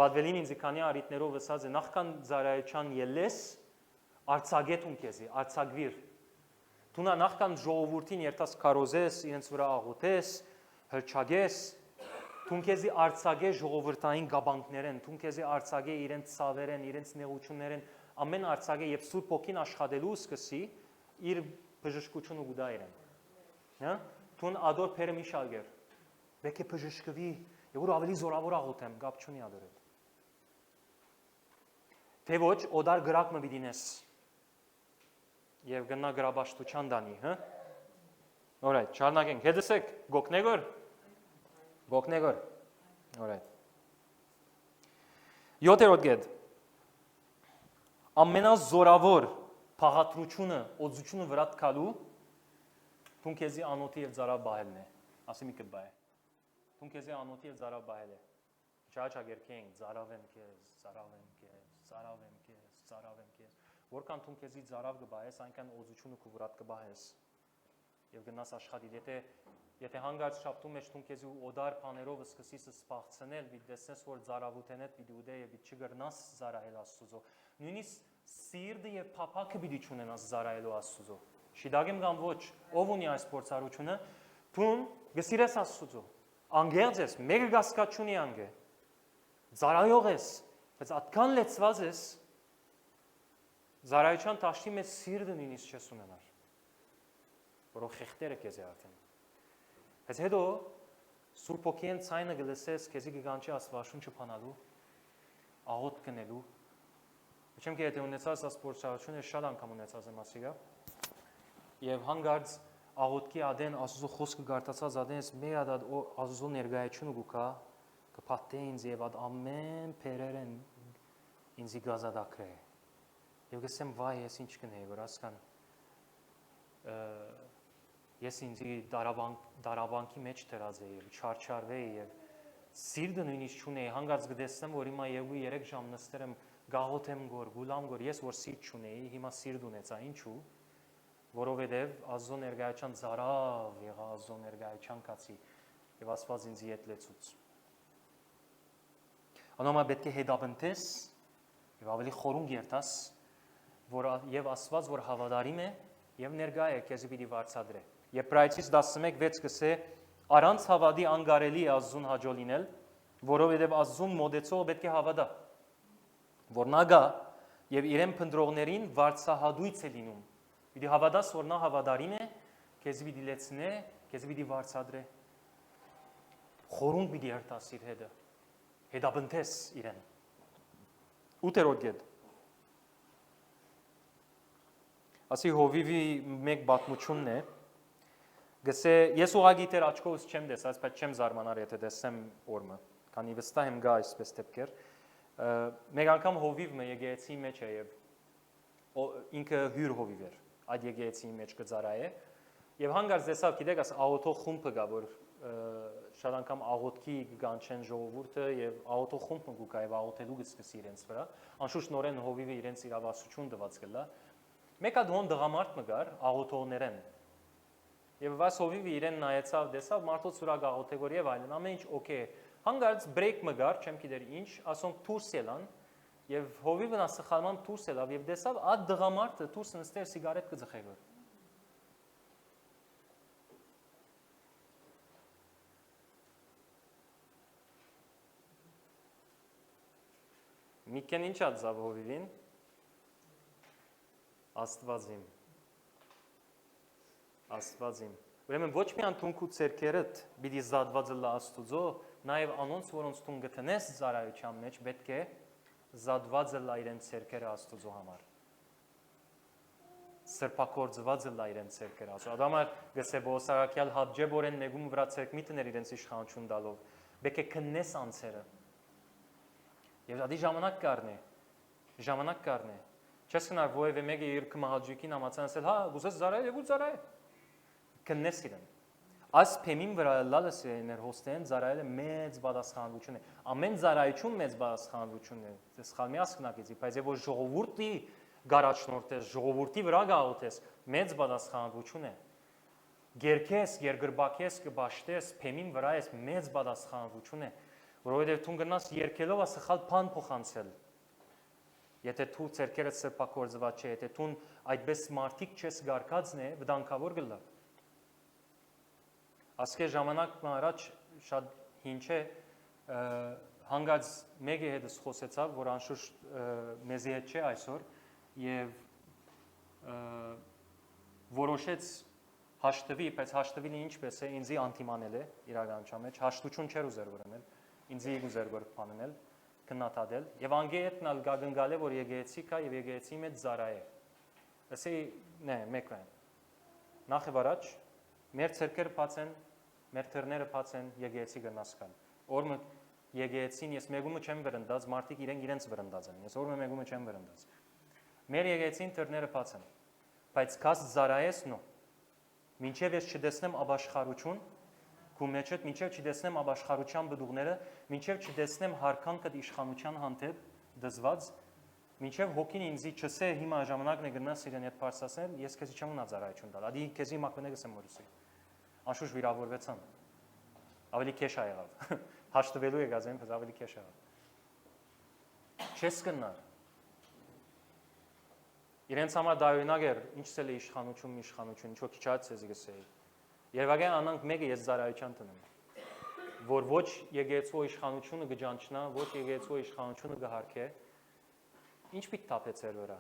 բադվելին ինձ քանի արիտներով ասած է նախքան ծառայության ելես, արցագետուն քեզի, արցագվիր։ Դու նախքան ժողովրդին երթաս քարոզես, իրենց վրա աղոթես, հրճագես, դու քեզի արցագե ժողովրդային գաբանքներեն, դու քեզի արցագե իրենց ցավերեն, իրենց նեղություններեն, ամեն արցագե եւ Սուրբ Օքին աշխատելու սկսի իր բժշկությունը գուտա իրեն։ Հա? Դու ադոր փերը մի շալգեր։ Բեկե բժշկվի, եւ որ ավելի զորավոր աղոթեմ, գապ չունի ադորել։ Թե ոչ, օդար գրակ մը դինես։ Եվ գնա գրաբաշտության դանի, հա? Alright, շարունակենք։ Հետսեք, գոկնեգոր։ Գոկնեգոր։ Alright։ 7-րդ գետ։ Ամենազորավոր փաղադրությունը, օծությունը վրա տալու դու քեզի անոթի եւ ծարավ բահելն է։ Ասի մի կբայ։ Դու քեզի անոթի եւ ծարավ բահել է։ Չաչագերքենք, ծարավեմ քեզ, ծարավեմ քեզ, ծարավեմ քեզ, ծարավեմ քեզ։ Որքան դու քեզի ծարավ կբահես, այնքան օծությունը քո վրա կբահես։ Եվ գնաս աշխատի, եթե հանգարց շապտում ես դու քեզի օդար բաներով սկսես սփախցնել, մի տեսնես որ ծարավութեն հետ պիտի ուդե եւ պիտի չգրնաս ծարահել Աստծո։ Նույնիսկ սիրտը եւ փափակը պիտի չունենաս ծարահելու Աստծո։ Շիդագեմ կամ ոչ, ով ունի այս փորձառությունը, դու գսիրես Աստծո։ Անգերձ ես, մեկը գասկած չունի անգե։ Ծարայող ես, բայց atkan լեցված ես, ծարայության տաշտի մեջ սիրտը նույնիսկ չես ունենար։ Որով խեղտերը քեզ է արդեն։ Բայց հետո Սուրբ Օքին ցայնը գլսես, քեզի գանչի Աստվածաշունչը փանալու, աղոթ կնելու։ Իչեմ că եթե ունեցած ասպորտչությունը շատ անգամ ունեցած եմ ասիգա։ Եվ հանգարց աղոթքի ադեն Աստծո խոսքը գարտացած ադենս մեր ադad Աստծո ներգայությունը գուկա, կփաթե ինձ եւ ад ամեն փերերեն ինձի գազադակրե։ Եվ գսեմ վայ ես ինչ կնեի, որ ասկան ես ինձի դարաբանքի մեջ դրած եի, չարչարվեի եւ սիրտը նույնիսկ չունեի, հանգարց գտեսնեմ, որ հիմա 2-3 ժամ նստել եմ, գաղոթեմ գոր, գուլամ գոր, ես որ սիրտ չունեի, հիմա սիրտ ունեցա, ինչու, որովհետեւ Աստծո ներգայության ծարավ եղա Աստծո ներգայության կացի եւ Աստված ինձի հետ լեցուց։ Անոմա պետք է հետապնդես եւ ավելի խորուն երթաս, որ եւ Աստված որ հավատարիմ է եւ ներգայ է քեզ պիտի վարձադրե։ Եբրայեցիս 11:6 կսե առանց հավատի անգարելի է Աստծուն հաջող լինել, որովհետեւ Աստծուն մոդեցող պետք է հավատա, որ նա գա եւ իրեն փնտրողներին վարձահատույց է լինում։ Պիտի հավատաս, որ նա հավատարիմ է, քեզ պիտի լեցնե, քեզ պիտի վարձադրե։ Խորուն պիտի երթաս իր հետը, հետապնդես իրեն։ 8-րդ գետ։ Ասի հովիվի մեկ բացմությունն է, գսե ես ուղղակի դեր աչքովս չեմ տեսած, բայց չեմ զարմանար եթե տեսեմ օրը, քանի վստահ եմ գա այսպես դեպքեր։ Մեկ անգամ հովիվը եկեղեցի մեջ է եւ ինքը հյուր հովիվ էր, այդ եկեղեցի մեջ կծարայե եւ հանգարց տեսավ, գիտեք, աս աղոթող խումբը գա, որ շատ անգամ աղոթքի գանչեն ժողովուրդը եւ աղոթող խումբը գուկա եւ աղոթելու գսկսի իրենց վրա, անշուշտ նորեն հովիվը իրենց իրավասություն տված գլա։ Մեկ հատ հոն դղամարդ մգար աղոթողներեն։ Եվ վաս հովիվը իրեն նայեցավ, տեսավ մարդոց վրա գաղոթե որ եւ այլն, ամեն ինչ օքեյ, Հանգարց break մգար, չեմ գիտեր ինչ, ասոնք դուրս ելան եւ հովիվն ասխալման դուրս ելավ եւ դեսավ այդ դղամարդը դուրս նստեր սիգարետ կձխեգոր։ Միկեն ինչ ածավ հովիվին։ Աստվածիմ։ Ուրեմն ոչ միայն թունքու ցերկերդ պիտի զադվածը լա Աստուծո, նաև անոնց որոնց թուն գտնես ծառայության մեջ պետք է զադվածը լա իրեն ցերկերը Աստուծո համար։ Սրբակորձվածը լա իրեն ցերկերը Աստուծո։ Ադամը գսե բոսարակյալ հաջեբորեն նեգում վրա ցերկ միտներ իրենց իշխանություն տալով։ Պետք է քննես անցերը։ Եվ դա ժամանակ կառնի։ Չես գնար ովևէ մեկը իր կմահաճիկին ամացան ասել, հա, գուզես զարայել եւ ու զարայել։ Քննես իրեն։ Այս փեմին վրա լալս իրեներ հոստեն զարայելը մեծ բադասխանություն է։ Ամեն զարայություն մեծ բադասխանություն է։ Դες խալ մի ասկնակիցի, բայց եւ որ ժողովուրդի գարաչնորտես, ժողովուրդի վրա գաղութես, մեծ բադասխանություն է։ Գերքես, երգրբակես, կբաշտես, փեմին վրա ես մեծ բադասխանություն է, որովհետեւ դու գնաս երկելով ասխալ փան փոխանցել։ Եթե դու ցերկերը սրբակորձված չէ, եթե դու այդպես մարտիկ չես գարկածն է, վտանգավոր գլա։ Ասկե ժամանակ առաջ շատ հինչ է հանգած մեկի հետ խոսեցավ, որ անշուշտ մեզի հետ չէ այսօր եւ որոշեց հաշտվի, բայց հաշտվինը ինչպես է, ինձի անտիմանել է իրականության մեջ, հաշտություն չէր ուզեր վրանել, ինձի ուզեր որ բանել քննադատել եւ անգետնալ գագնգալե որ եկեղեցի կա եւ եկեղեցի մեջ զարայ է։ Ասի, նե, մեկն։ Նախ եւ առաջ մեր ցերկերը բաց են, մեր թռները բաց են եկեղեցի գնասկան։ Օրը եկեղեցին ես մեգումը չեմ վրընդած, մարդիկ իրենց վրընդած են։ Ես օրը մեգումը չեմ վրընդած։ Մեր եկեղեցին թռները բաց են։ Բայց կաս զարայես նո։ Մինչև ես չտեսնեմ ապաշխարություն Կումեջդ մինչև չտեսնեմ ապաշխարության բդուղները, մինչև չտեսնեմ հարկանքը իշխանության հանդեպ դզված, մինչև հոգին ինձի չսե հիմա ժամանակն է գնաս իրեն հետ բարձրացնել, ես քեզի չեմ ունա ծառայություն տալ։ Ադի քեզի մակվենը գսեմ մորուսի։ Անշուշտ վիրավորվեցան։ Ավելի քեշ ա եղավ։ Հաշտվելու եկած եմ, բայց ավելի քեշ եղավ։ Չես կնար։ Իրենց համար դայունակ էր, ինչս էլ է իշխանություն, ինչ որ քիչ այց էզի գսեի։ Երևակայան անանք մեկը ես զարայության տնեմ, որ ոչ եկեղեցու իշխանությունը գջանչնա, ոչ եկեղեցու իշխանությունը գհարքե, ինչ պիտի թափե ծեր վրա,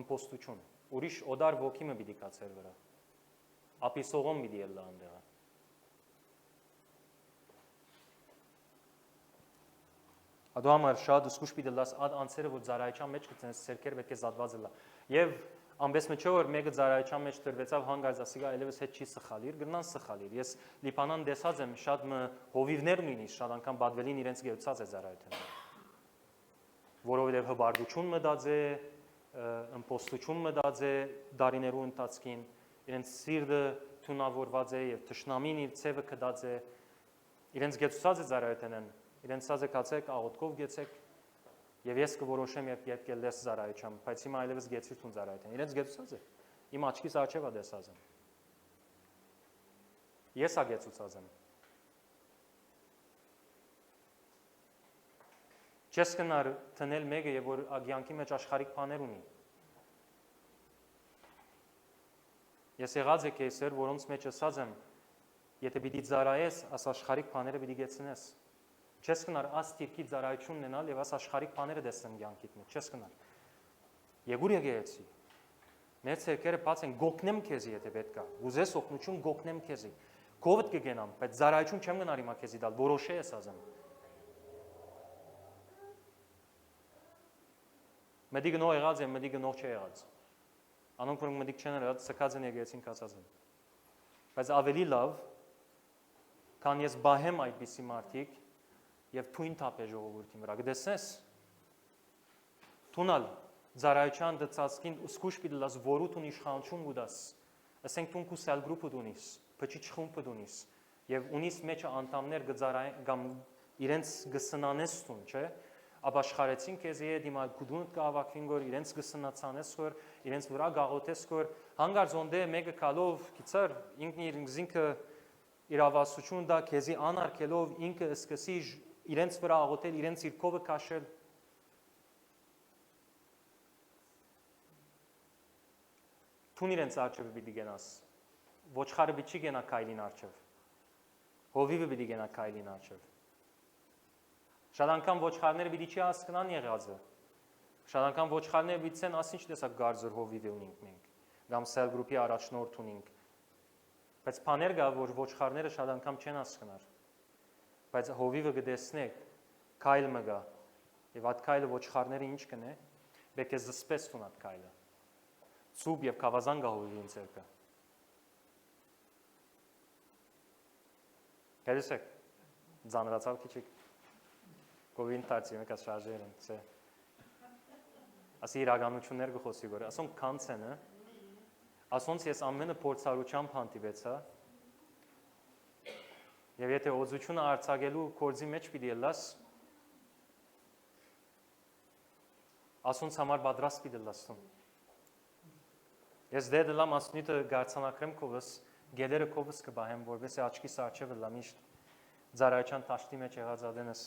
ըմպոստություն, ուրիշ օդար ոգիմը պիտի կա ծեր վրա, ապիսողոն պիտի ելլա անդեղը։ Ադու համար շատ ուսկուշ պիտի լաս ադ անցերը, որ զարայության մեջ կտնես սերկեր պետք է զատված լա, և Ամբես մեջը որ մեկը ծառայության մեջ դրվեցավ հանգարց ասիկա այլևս հետ չի սխալիր, գրնան սխալիր։ Ես լիբանան դեսած եմ շատ հովիվներ ունի, շատ անգամ բադվելին իրենց գերուցած է ծառայությունը։ Որովհետև հբարդություն մտած է, ըմպոստություն մտած է դարիներու ընթացքին, իրենց սիրտը թունավորված է եւ թշնամին իր ցևը կդած է, իրենց գերուցած է ծառայությունն, իրենց ասած է կացեք աղոթքով գեցեք Եվ ես կորոշեմ երբ կելես զարայությամբ, բայց հիմա այլևս գեցիր տուն զարայության։ Իրենց գեցուցած է։ Իմ աչքիս արջև ա դեսած եմ։ Ես ա գեցուցած եմ։ Չես կնար թնել մեկը եւ որ ագյանքի մեջ աշխարհիկ բաներ ունի։ Ես եղած եք այսօր, որոնց մեջ ասած եմ, եթե պիտի զարայես, աս աշխարհիկ բաները պիտի գեցնես։ Չես կնար աս տիրքի ծառայություն ունենալ եւ աս աշխարհիկ բաները տեսնեմ կյանքիդ մեջ, չես կնար։ Եգուր եկեղեցի։ Մեր ցերկերը բաց են գոկնեմ քեզի եթե պետք է։ Ուզես օգնություն գոկնեմ քեզի։ Գովդ կգենամ, բայց ծառայություն չեմ գնար հիմա քեզի տալ, որոշե ես ասեմ։ Մեդի գնող եղած եմ, մեդի գնող չէ եղած։ Անոնք որոնք մեդիկ չեն եղած, սքած են եկեղեցին կացած են։ Բայց ավելի լավ, քան ես բահեմ այդպիսի մարդիկ Եվ թույն թապ է ժողովուրդի վրա, գտեսնես, թունալ ծառայության դծածքին ուսկուշ պիտի լաս որուտ ունի իշխանություն գուդաս, ասենք թուն քու սել գրուպը դունիս, փչիչ խումբը դունիս, եւ ունիս մեջը անդամներ գծարային կամ իրենց գսնանես թուն, չէ, ապաշխարեցին քեզ հետ հիմա գուդունդ կավակին գոր իրենց գսնացանես գոր, իրենց վրա գաղոթես գոր, հանգարց ոնդե մեկը կալով գիծար ինքն իր ինքը իրավասություն դա քեզի անարգելով ինքը սկսի իրենց վրա աղոթել, իրենց իր քովը քաշել։ Թուն իրենց արջևը պիտի գնաս։ Ոչխարը պիտի չի գնա քայլին արջև։ Հովիվը պիտի գնա քայլին արջև։ Շատ անգամ ոչխարները պիտի չի հասկանան եղածը։ Շատ անգամ ոչխարները պիտի ցեն ասինչ տեսակ գարձր հովիվ ունենք մենք։ Կամ cell group-ի առաջնորդ ունենք։ Բայց բաներ կա, որ ոչխարները շատ անգամ չեն հասկանար։ Բայց հովիվը կտեսնեք, քայլը կա։ Եվ այդ քայլը ոչխարները ինչ կնե, պետք է զսպես տուն այդ քայլը։ Ցուբ եւ կավազան գա հովիվի ինձերքը։ Գերեսեք, ձանրացավ քիչիկ։ Կովին տարցի մեկ շարժեր են, ցե։ Ասի իրականություններ կխոսի գոր, ասոն կանցենը, ասոնց ես ամենը փորձառությամբ հանդիպեցա։ Եվ եթե օծությունը արձակելու կորձի մեջ պիտի ելաս, ասոնց համար պատրաստ պիտի լասում։ Ես դե դլամ ասնիտը գարցանակրեմ կովս, գելերը կովս կբահեմ, որովհետեւ աչքիս արջևը լա միշտ ծառայության տաշտի մեջ եղած ադենս։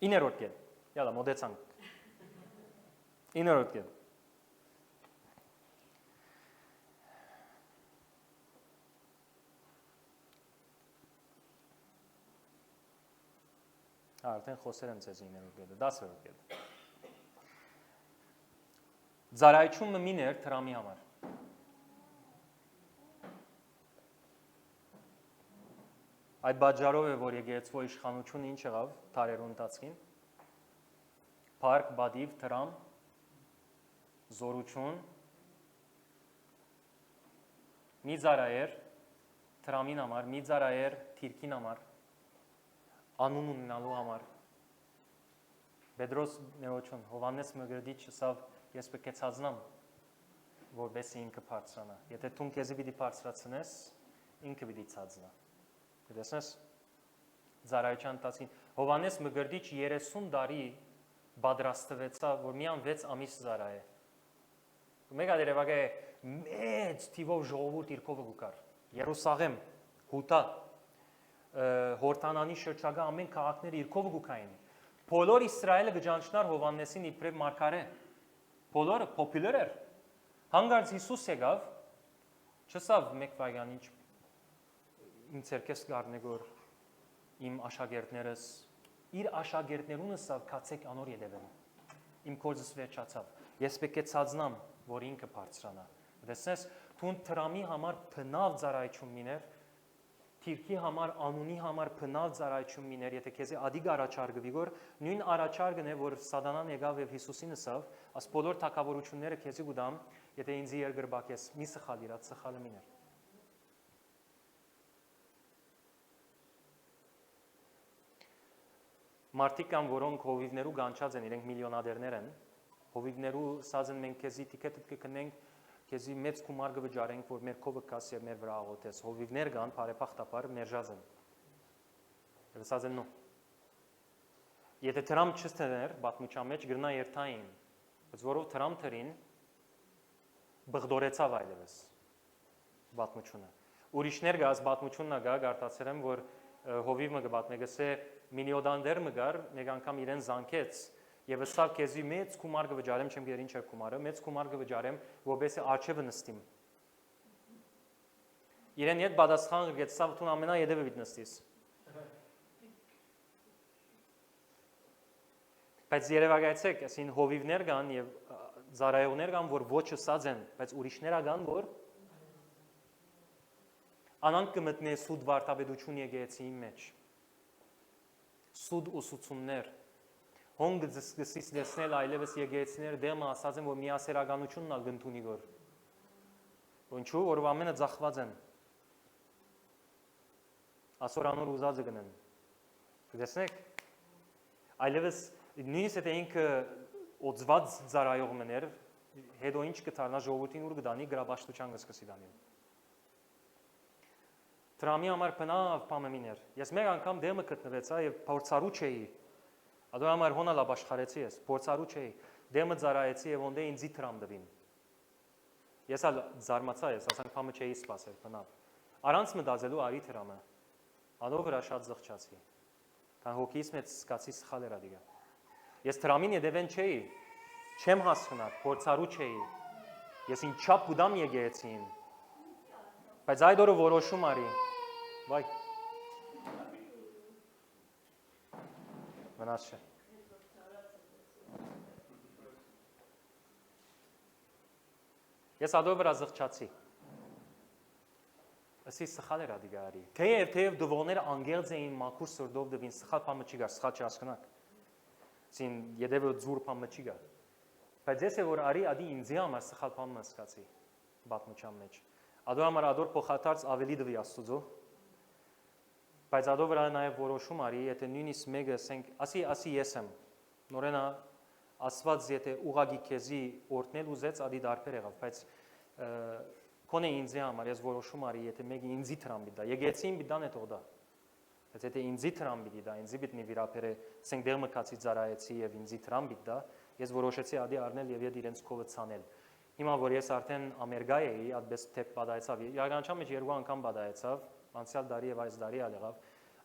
9-րդ կետ։ Յալա մոդեցանք։ 9-րդ կետ։ Արդեն խոսել եմ ձեզ 9-րդ կետը, 10-րդ կետը։ Ծառայությունը միներ թրամի համար։ Այդ բաժարով է, որ եկեղեցու իշխանությունը ինչ եղավ դարերու ընթացքին։ Փառք, բադիվ, թրամ, զորություն, մի ծառայեր թրամին համար, մի ծառայեր թիրքին համար, անուն ունենալու համար։ Պետրոս ներողություն, Հովհաննես Մկրտիչը ասավ, ես պետք է ցածնամ, որովհետեւ ինքը բարձրանա։ Եթե դու քեզի պիտի բարձրացնես, ինքը պիտի ցածնա։ Տեսնես, ծառայության տասին Հովհաննես Մկրտիչ 30 տարի պատրաստվեցավ, որ միան 6 ամիս ծառայե։ Մեկ դերևակե մեծ թիվով ժողովուրդ իր կողը գուկար։ Երուսաղեմ, Հուտա, Հորտանանի շրջակա ամեն քաղաքները իր կողը գուկային։ Բոլոր Իսրայելը գճանչնար Հովհաննեսին իբրև մարգարե։ Բոլորը պոպուլար էր։ Հանգարց Հիսուս եկավ, չսավ մեկ վայրան ինչ իմ ցերկես գարնեգոր իմ աշակերտներս իր աշակերտներունը սավ կացեք անոր ելևեն իմ կորձս վերջացավ ես պետք է ցածնամ որ ինքը բարձրանա դեսնես թուն թրամի համար փնավ ծառայություն միներ թիրքի համար անունի համար փնավ ծառայություն միներ եթե քեզի ադիգ առաջարկվի որ նույն առաջարկն է որ սատանան եկավ եւ Հիսուսին ասավ աս բոլոր թակավորությունները քեզի գուդամ եթե ինձ երգրբակես մի սխալ իրա սխալը միներ Մարդիկ կան, որոնք հովիվներու գանչած են, իրենք միլիոնադերներ են, հովիվներու սազն մենք քեզի տիկետը կկնենք, քեզի մեծ գումար կվճարենք, որ մեր քովը կաս եւ մեր վրա աղոթես։ Հովիվներ կան, բարեփոխտապար մերժած են։ Եվ սազն նո։ Եթե դրամ չստներ, բաթմուչա մեջ գրնա երթային, բայց որով դրամ թրին բղդորեցավ այլևս բաթմուչունը։ Ուրիշներ գաս բաթմուչուննա գա գարտացել եմ, որ հովիվը կբատնեգսե մինիոդանդեր մգար մեկ անգամ իրեն զանգեց եւ ըստավ քեզի մեծ գումար կվճարեմ չեմ գեր ինչ է գումարը մեծ գումար կվճարեմ որովհետեւ արջևը նստիմ իրեն իդ բադասխան գեցավ տուն ամենա յետևը վիտ նստիս բայց երևակայեցեք ասին հովիվներ կան եւ ծառայողներ կան որ ոչ ըսած են բայց ուրիշներ կան որ անանք կմտնե սուդ վարտաբեդություն եկեղեցի մեջ սուդ ուսուցումներ հոնգ սկսից դեսնել այլևս եկեղեցիներ դեմը ասած են որ միասերականությունն ալ գտնունի գոր ինչու որ ամենը ձախված են ասորանոր ուզածը գնեն դեսնեք այլևս նույնիսկ եթե ինքը օծված ծառայող մներ հետո ինչ կդառնա ժողովրդին ուր կդանի գրաբաշխության կսկսի դանել Դրամի համար բնավ պամեմիներ։ Ես մեկ անգամ դեմը գտնվեցա եւ փորձարու չէի։ Ադո համար հոնա լավ աշխարեցի ես, փորձարու չէի։ Դեմը ծառայեցի եւ ոնդե ինձի դրամ դվին։ Ես ալ զարմացա ես, ասենք փամը չէի սպասել, բնավ։ Առանց մտածելու արի դրամը։ Ադո վրա շատ զղջացի։ Կան հոգիս մեջ սկացի սխալ էր ադիգա։ Ես դրամին յետևեն չէի, չեմ հասցնար, փորձարու չէի։ Ես ինչ չափ գուդամ եկեցին։ Բայց այդ օրը որոշում արի։ Վայ։ Մնաց չէ։ Ես ադո վրա զղջացի։ Ասի սխալ էր ադիգա արի։ Թեև դվողները անգերձ էին մաքուր սրդով դվին, սխալ փամը չի գար, սխալ չհասկնակ։ Սին յետևը ձուր փամը չի գար։ Բայց ես որ արի ադի ինձի համար սխալ փամը սկացի բաթմուչան մեջ։ Ադո համար ադոր փոխադարձ ավելի դվի աստուծո։ Բայց ադո վրա նաև որոշում արի, եթե նույնիսկ մեկը ասենք, ասի ես եմ։ Նորենա Աստված եթե ուղագի քեզի օրհնել ուզեց, ադի դարբեր եղավ, բայց կոնե ինձի համար ես որոշում արի, եթե մեկը ինձի տրամբի դա, եկեցին բիդան է թողա։ Բայց եթե ինձի տրամբի դա, ինձի բիտնի վիրապերը, ասենք դեր մկացի ծարայեցի եւ ինձի տրամբի դա, ես որոշեցի ադի առնել եւ իրենց կովը ցանել։ Հիմա որ ես արդեն ամերգա էի, այդպես թե բադայեցավ, իրանչամ մեջ երկու անգամ բադայեցավ, անցյալ տարի եւ այս տարի ալեղավ,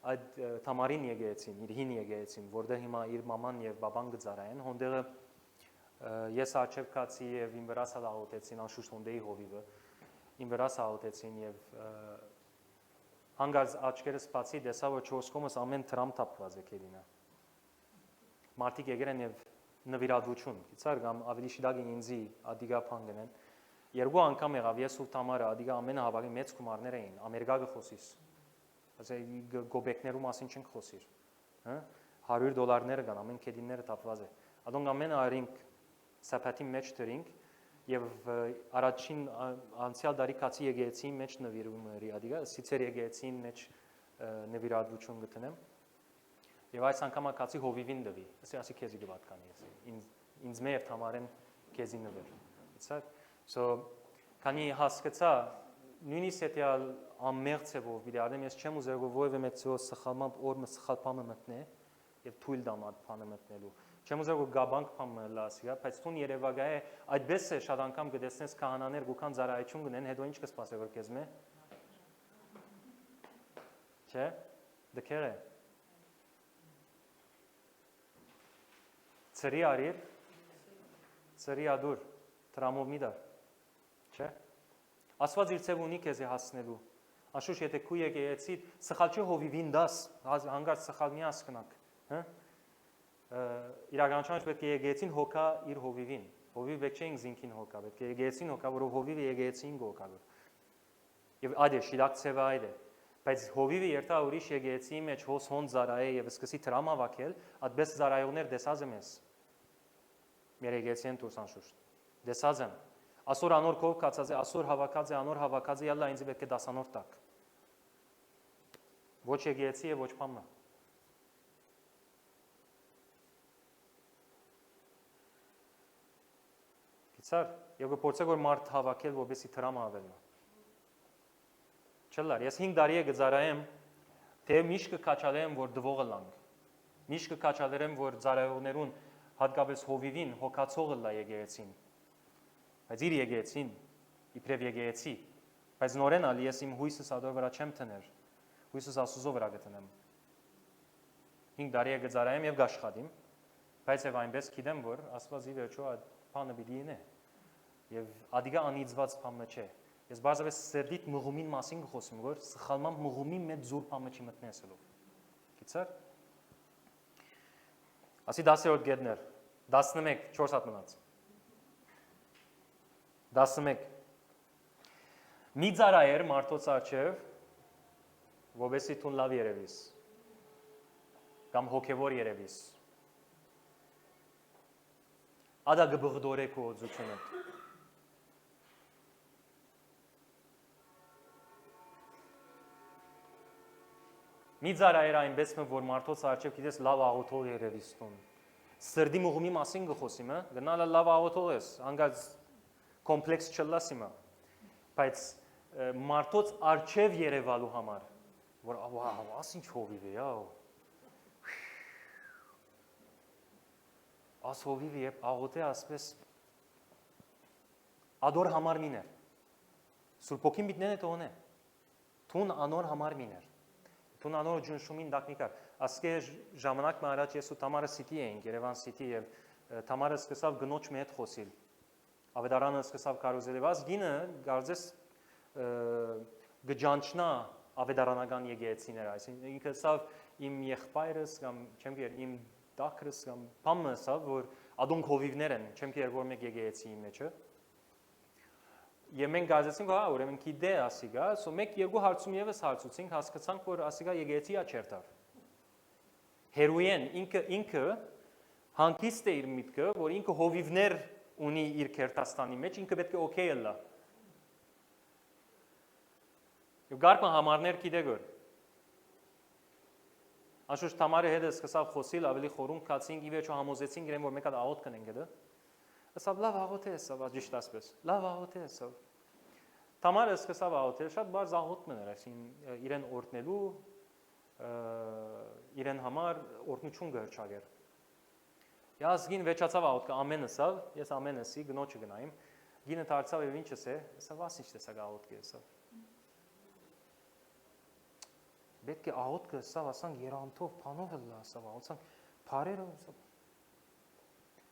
այդ Թամարին եկեցին, իր հին եկեցին, որտեղ հիմա իր մաման եւ բաբան գծարային, հոնդերը ես աչև կացի եւ իմ վրա սալաղոտեցին, անշուշտ հոնդեի հովիվը, իմ վրա սալաղոտեցին եւ հանգած աչքերս բացի դեսա որ 4 կոմս ամեն տրամ թափված է կելինա։ Մարդիկ եկել են եւ նվիրատվություն, գիտար կամ ավելի շիդագ ինձի ադիգա փանգնեն։ Երկու անգամ եղավ ես ու Թամարը ադիգա ամենահավաքի մեծ գումարներ էին, ամերիկա գխոսիս։ Ասե գոբեկներու մասին չենք խոսիր, հա $100 կան, ամեն կեդինները թափված է։ Ադոնք ամենը արինք սապատի մեջ դրինք եւ առաջին անցյալ դարի կացի եկեցին մեջ նվիրումների ադիգա, սիցեր եկեցին մեջ նվիրատվություն գտնեմ։ Եվ այս անգամ կացի հովիվին դվի, ասի քեզի դպատկանի ես, ինձ մեր Թամարեն քեզի նվեր, գիտար։ So քանի հասկացա նույնիսկ եթե ամերձ է որ վիրարեմ ես չեմ ուզեր որ ովը մեծո սխալմամբ օրը սխալ բանը մտնե եւ թույլ դամ այդ բանը մտնելու չեմ ուզեր որ գաբանք բանը լասիա բայց տուն Երևանա է այդպես է շատ անգամ գտեսնես քահանաներ գուքան ծարայություն գնեն հետո ինչ կսպասե որ քեզ մե չէ դքերը ծրի արիր ծրի ադուր տրամով մի դար չէ Աստված իր ցև ունի քեզ հասնելու Աշուշ եթե քու եկեցի սխալ չի հովիվին դաս հանգած սխալ մի հասկնակ հա իրականության պետք է եկեցին հոգա իր հովիվին հովիվ պետք չէ ինքին հոգա պետք է եկեցին հոգա որով հովիվը եկեցին հոգա եւ այդ է շիլակ ցևը այդ է բայց հովիվը երթա ուրիշ եկեցի մեջ հոս հոն զարայ եւ սկսի տրամա վակել այդպես զարայողներ դեսած եմ ես մեր եկեցին դուրս անշուշտ դեսած եմ Ասոր անոր կով կացած է, ասոր հավաքած է, անոր հավաքած է, յալլա ինձ պետք է դասանոր տակ։ Ոչ եկեցի եւ ոչ փամը։ Գիտար, եւ գործեք որ մարդ հավաքել, որովհետեւ տրամը ավելն է։ Չլար, ես 5 տարի է գծարայեմ, թե միշկը կաչալեմ, որ դվողը լանք։ Միշկը կաչալերեմ, որ ծարայողներուն հատկապես հովիվին հոգացողը լա եկեցին։ Բայց իր եկեցին, իբրև եկեցի, բայց նորեն ալի ես իմ հույսս ադոր վրա չեմ տներ, հույսս Աստուծո վրա գտնեմ։ 5 տարի է գծարայեմ եւ գաշխատիմ, բայց եւ այնպես գիտեմ, որ Աստված ի վերջո այդ բանը պիտի ինե։ Եվ ադիգա անիծված բանը չէ։ Ես բարձրապես սերդիտ մղումին մասին խոսում, որ սխալմամբ մղումի մեջ զուր բանը չի մտնեսելով։ Գիտար։ Ասի 10-րդ գետներ, 11, 4 հատ մնաց։ 11 Մի ծարայեր մարդոց արջև, որովհետեւ տուն լավ երևիս, կամ հոգևոր երևիս։ Ադա գբղդորե քո օծությունը։ Մի ծարայեր այնպես որ մարդոց արջև գիտես լավ աղոթող երևիս տուն։ Սրդի մղումի մասին գխոսիմ, գնալը լավ աղոթող ես, անգած կոմպլեքս չլասիմա, բայց մարդոց արջև երևալու համար, որ վաու, աս ինչ հովիվ է, աս հովիվ է, աղոտ է ասպես, Ադոր համար միներ։ Սուրբ ոգին միտնեն է տոնե։ Թուն անոր համար միներ։ Թուն անոր ջնշումին դակնիկար։ Ասկե ժամանակ մը առաջ ես ու Թամարը Սիթի էինք, Երևան Սիթի եւ Թամարը սկսավ գնոջ մի հետ խոսիլ։ Ավետարանը սկսավ կարոզել եւ ազգինը գարձես գջանչնա ավետարանական եկեղեցիները, այսինքն ինքը սավ իմ եղբայրս կամ չեմ գեր իմ դակրս կամ բամը սավ որ ադոնք հովիվներ են, չեմ գեր որ մեկ եկեղեցիի մեջը։ Եվ մենք գազեցինք, հա, ուրեմն գիտե ասիգա, սո մեկ երկու հարցում եւս հարցուցինք, հասկացանք, որ ասիգա եկեղեցիա չերտար։ Հերույեն ինքը հանկիստ է իր միտքը, որ ինքը հովիվներ ունի իր Քերթաստանի մեջ, ինքը պետք է օքեյ լա։ Եվ գարկը համարներ գիտե գոր։ Անշուշտ Թամարի հետ սկսավ խոսիլ, ավելի խորում կացինք, ի վերջո համոզեցինք իրեն, որ մեկ հատ աղոտ կնենք դա։ Ասավ լավ աղոտ է, ասավ ճիշտ ասպես։ Լավ աղոտ է, ասավ։ Թամարը սկսավ աղոթել, շատ բարձ աղոտ մներ, այսինքն իրեն օրտնելու, իրեն համար օրտնություն գհրճագեր։ Յազգին վեճացավ աղոտ, ամեն ասավ, ես ամեն ասի, գնոջը գնայիմ, գինը դարձավ եւ ինչս է, ասավ ասինչ տեսակ աղոտ կե, ասավ։ Պետք է աղոտ կը ասավ, ասանք երանթով, փանով հլա, ասավ, ասանք փարերը, ասավ։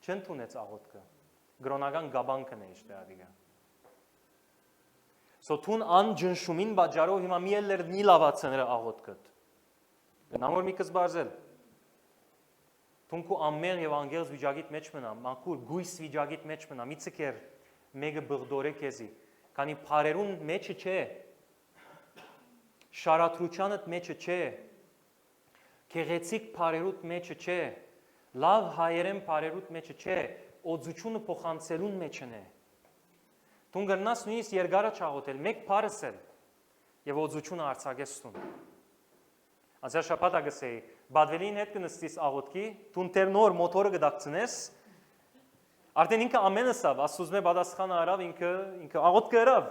Չեն տունեց աղոտ կը։ Գրոնական գաբանքն է իշտե ադիգա։ Սոթուն ան ջնշումին բաժարով հիմա մի էլ մի լավացները աղոտ կտ։ Գնամոր մի կզբարձել։ Թունքու ամեն եւ անգելս վիճակիտ մեջ մնա, մանկուր գույս վիճակիտ մեջ մնա, մի ցկեր մեկը բղդորե քեզի, քանի փարերուն մեջը չէ։ Շարատրությանդ մեջը չէ։ Քեղեցիկ փարերուտ մեջը չէ։ Լավ հայերեն փարերուտ մեջը չէ, օծությունը փոխանցելուն մեջն է։ Դուն գնաս նույնիսկ երկարը չաղոթել, մեկ փարս էլ եւ օծությունը արցակեստուն։ Անցյալ շաբաթ ագսեի, բադվելին հետ կնստիս աղոթքի, դուն տեր նոր մոտորը գդակցնես, արդեն ինքը ամենըսավ, ասուզմե բադասխանը արավ, ինքը աղոթքը արավ։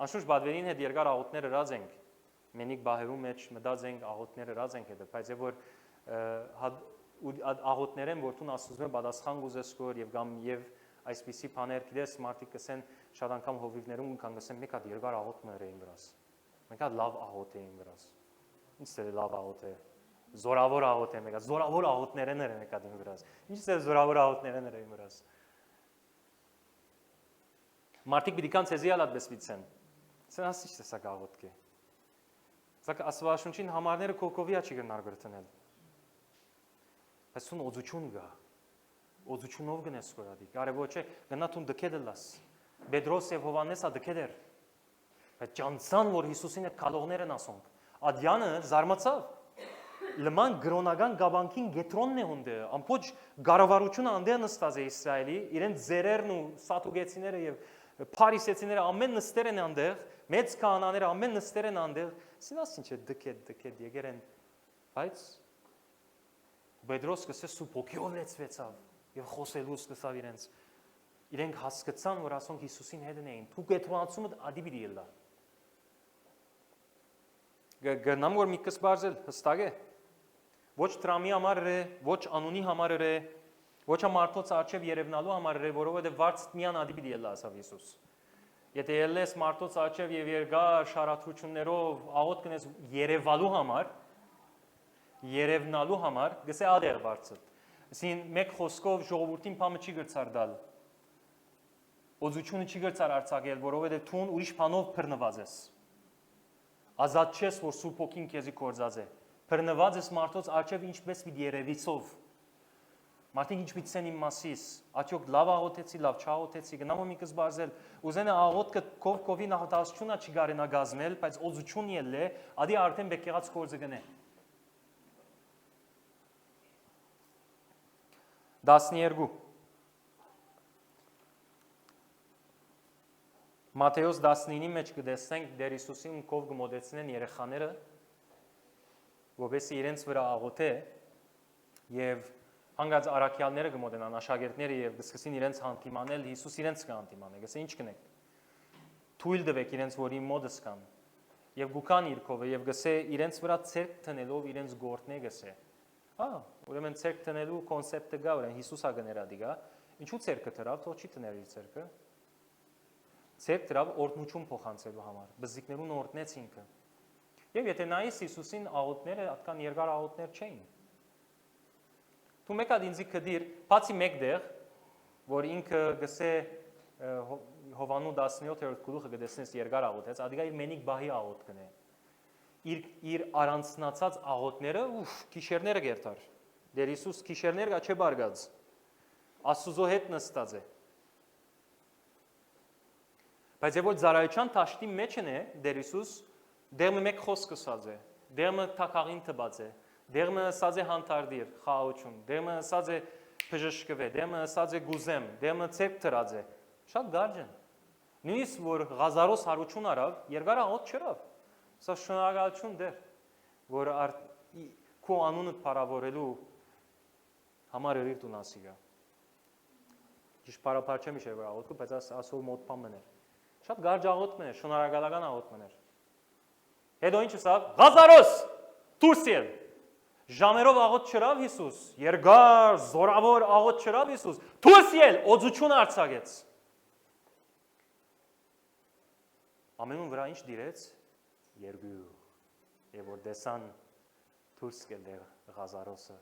Անշուշտ բադվելին հետ երկար աղոթներ հրած ենք, մենիկ բահերու մեջ մտած ենք աղոթներ հրած ենք հետը, բայց եւ որ աղոթներ են, որ դուն ասուզմե բադասխան գուզես կոր եւ գամ եւ այսպիսի բաներ գիտես մարդիկ կսեն շատ անգամ հովիվներում կան գսեն մեկ հատ երկար աղոթներ էին վրաս։ Մեկ հատ լավ աղոթ էին վրաս։ Ինչ է լավ աղոթ է։ Զորավոր աղոթ է մեկ հատ, զորավոր աղոթներն են մեկ հատ վրաս։ Ինչ է զորավոր աղոթներն են վրաս։ Մարդիկ պիտի կան ցեզի ալատ բեսվիցեն։ Սա ասի չէ սա աղոթ կե։ Սա ասվաշունչին համարները կոկովիա չի գնար գրտնել։ Բայց ուն օծություն գա։ Օծությունով գնես կորադի։ Կարևոր չէ գնա տուն դքեդլաս։ Պետրոս եւ Հովանեսը դքեդեր։ Բայց ճանցան որ Հիսուսին այդ քալողներն ասոնք։ Ադյանը զարմացավ։ Լման գրոնական գաբանքին գետրոնն է հունդը։ Ամբողջ գարավարությունը անդե նստած է Իսրայելի, իրեն զերերն ու սատուգեցիները եւ փարիսեցիները ամեն նստեր են անդեղ, մեծ քահանաները ամեն նստեր են անդեղ։ Սինաս ինչ է դքեդ եկեր են։ Բայց Պետրոս կսե սուպ ոգիով լեցվեցավ եւ խոսելու սկսավ իրենք հասկացան որ ասոնք Հիսուսին հետն էին դու գետրոնացումը ադիբիդի ելա գնամ որ մի կսբարձել հստակ է ոչ տրամի համար է ոչ անունի համար է ոչ մարդոց արչեւ երևնալու համար է որովհետեւ վարձ միան ադիբիդի ելա ասավ Հիսուս եթե ելես մարդոց արչեւ եւ երկար շարատրություններով աղոթ կնես երևալու համար երևնալու համար գսե ադեր վարձը Այսին մեկ խոսքով ժողովրդին փամը չի գրծար դալ։ Օծությունը չի գրծար արցակել, որովհետև թուն ուրիշ բանով բռնված ես։ Ազատ չես, որ Սուրբ Օքին քեզի կործած է։ Բռնված ես մարդոց արչև ինչպես մի երևիցով։ Մարդիկ ինչ պիտի իմ մասիս, աթյոք լավ աղոթեցի, լավ չաղոթեցի, գնամ ու մի կզբարձել, ուզենա աղոթքը կովի նախատասությունը չի գարենա գազմել, բայց օծություն ելլե, ադի արդեն բեք եղած կործը գնե։ 12 Մատթեոս 19-ի մեջ կտեսնենք Տեր Հիսուսին կով կմոտեցնեն երեխաները, որովհետեւ իրենց վրա աղոթե եւ հանգած առաքյալները կմոտենան աշակերտները եւ կսկսին իրենց հանդիմանել, Հիսուս իրենց կհանդիմանե, գսե ինչ կնեք։ Թույլ տվեք իրենց, որ իմ մոտս կան։ Եվ գուքան իրքովը եւ գսե իրենց վրա ցերկ տնելով իրենց գործն է գսե։ Ուրեմն ցերկ տնելու կոնցեպտը գա, ուրեմն Հիսուսա գներադի գա, Ինչու ցերկը դրավ, թող չի տներ իր ցերկը։ Ցերկ դրավ օրտնություն փոխանցելու համար։ Բզիկներուն օրտնեց ինքը։ Եվ եթե նայես Հիսուսին աղոթները այդքան երկար աղոթներ չէին։ Դու մեկ հատ ինձ կդիր, բացի մեկտեղ, որ ինքը գսե Հովանու 17-րդ գլուխը գտեսնես երկար աղոթեց, ադիգա իր մենիկ բահի աղոթ կնե։ Իր առանցնացած աղոթները, քիշերները գերտար։ Դեր Հիսուս քիշերները չէ բարգած։ Աստուծո հետ նստած է։ Բայց երբ որ ծառայության տաշտի մեջն է, Դեր Հիսուս դերմը մեկ խոսք ասած է, դերմը թակաղին տված է, դերմը ասած է հանդարտիր, խաղաղություն, դերմը ասած է բժշկվե, դերմը ասած է գուզեմ, դերմը ցերկ դրած է։ Շատ գարջ են։ Նույնիսկ որ Ղազարոս հարություն արավ, երկար աղոթ չրավ։ Սա շնորհակալություն դեր, որ քո անունը փառավորելու համար երիր տուն ասիգա։ Ճիշտ պարապար չեմ իշեր որ աղոթքը, բայց ասով մոտ բան մներ։ Շատ գարջ աղոթ մներ, շնորհակալական աղոթ մներ։ Հետո ինչ ասավ, Ղազարոս, դուրս ել։ Ժամերով աղոթ չրավ Հիսուս, երկար, զորավոր աղոթ չրավ Հիսուս, դուրս ել, օծություն արձակեց։ Ամենուն վրա ինչ դիրեց, երկու։ Եվ որ դեսան դուրս գել Ղազարոսը,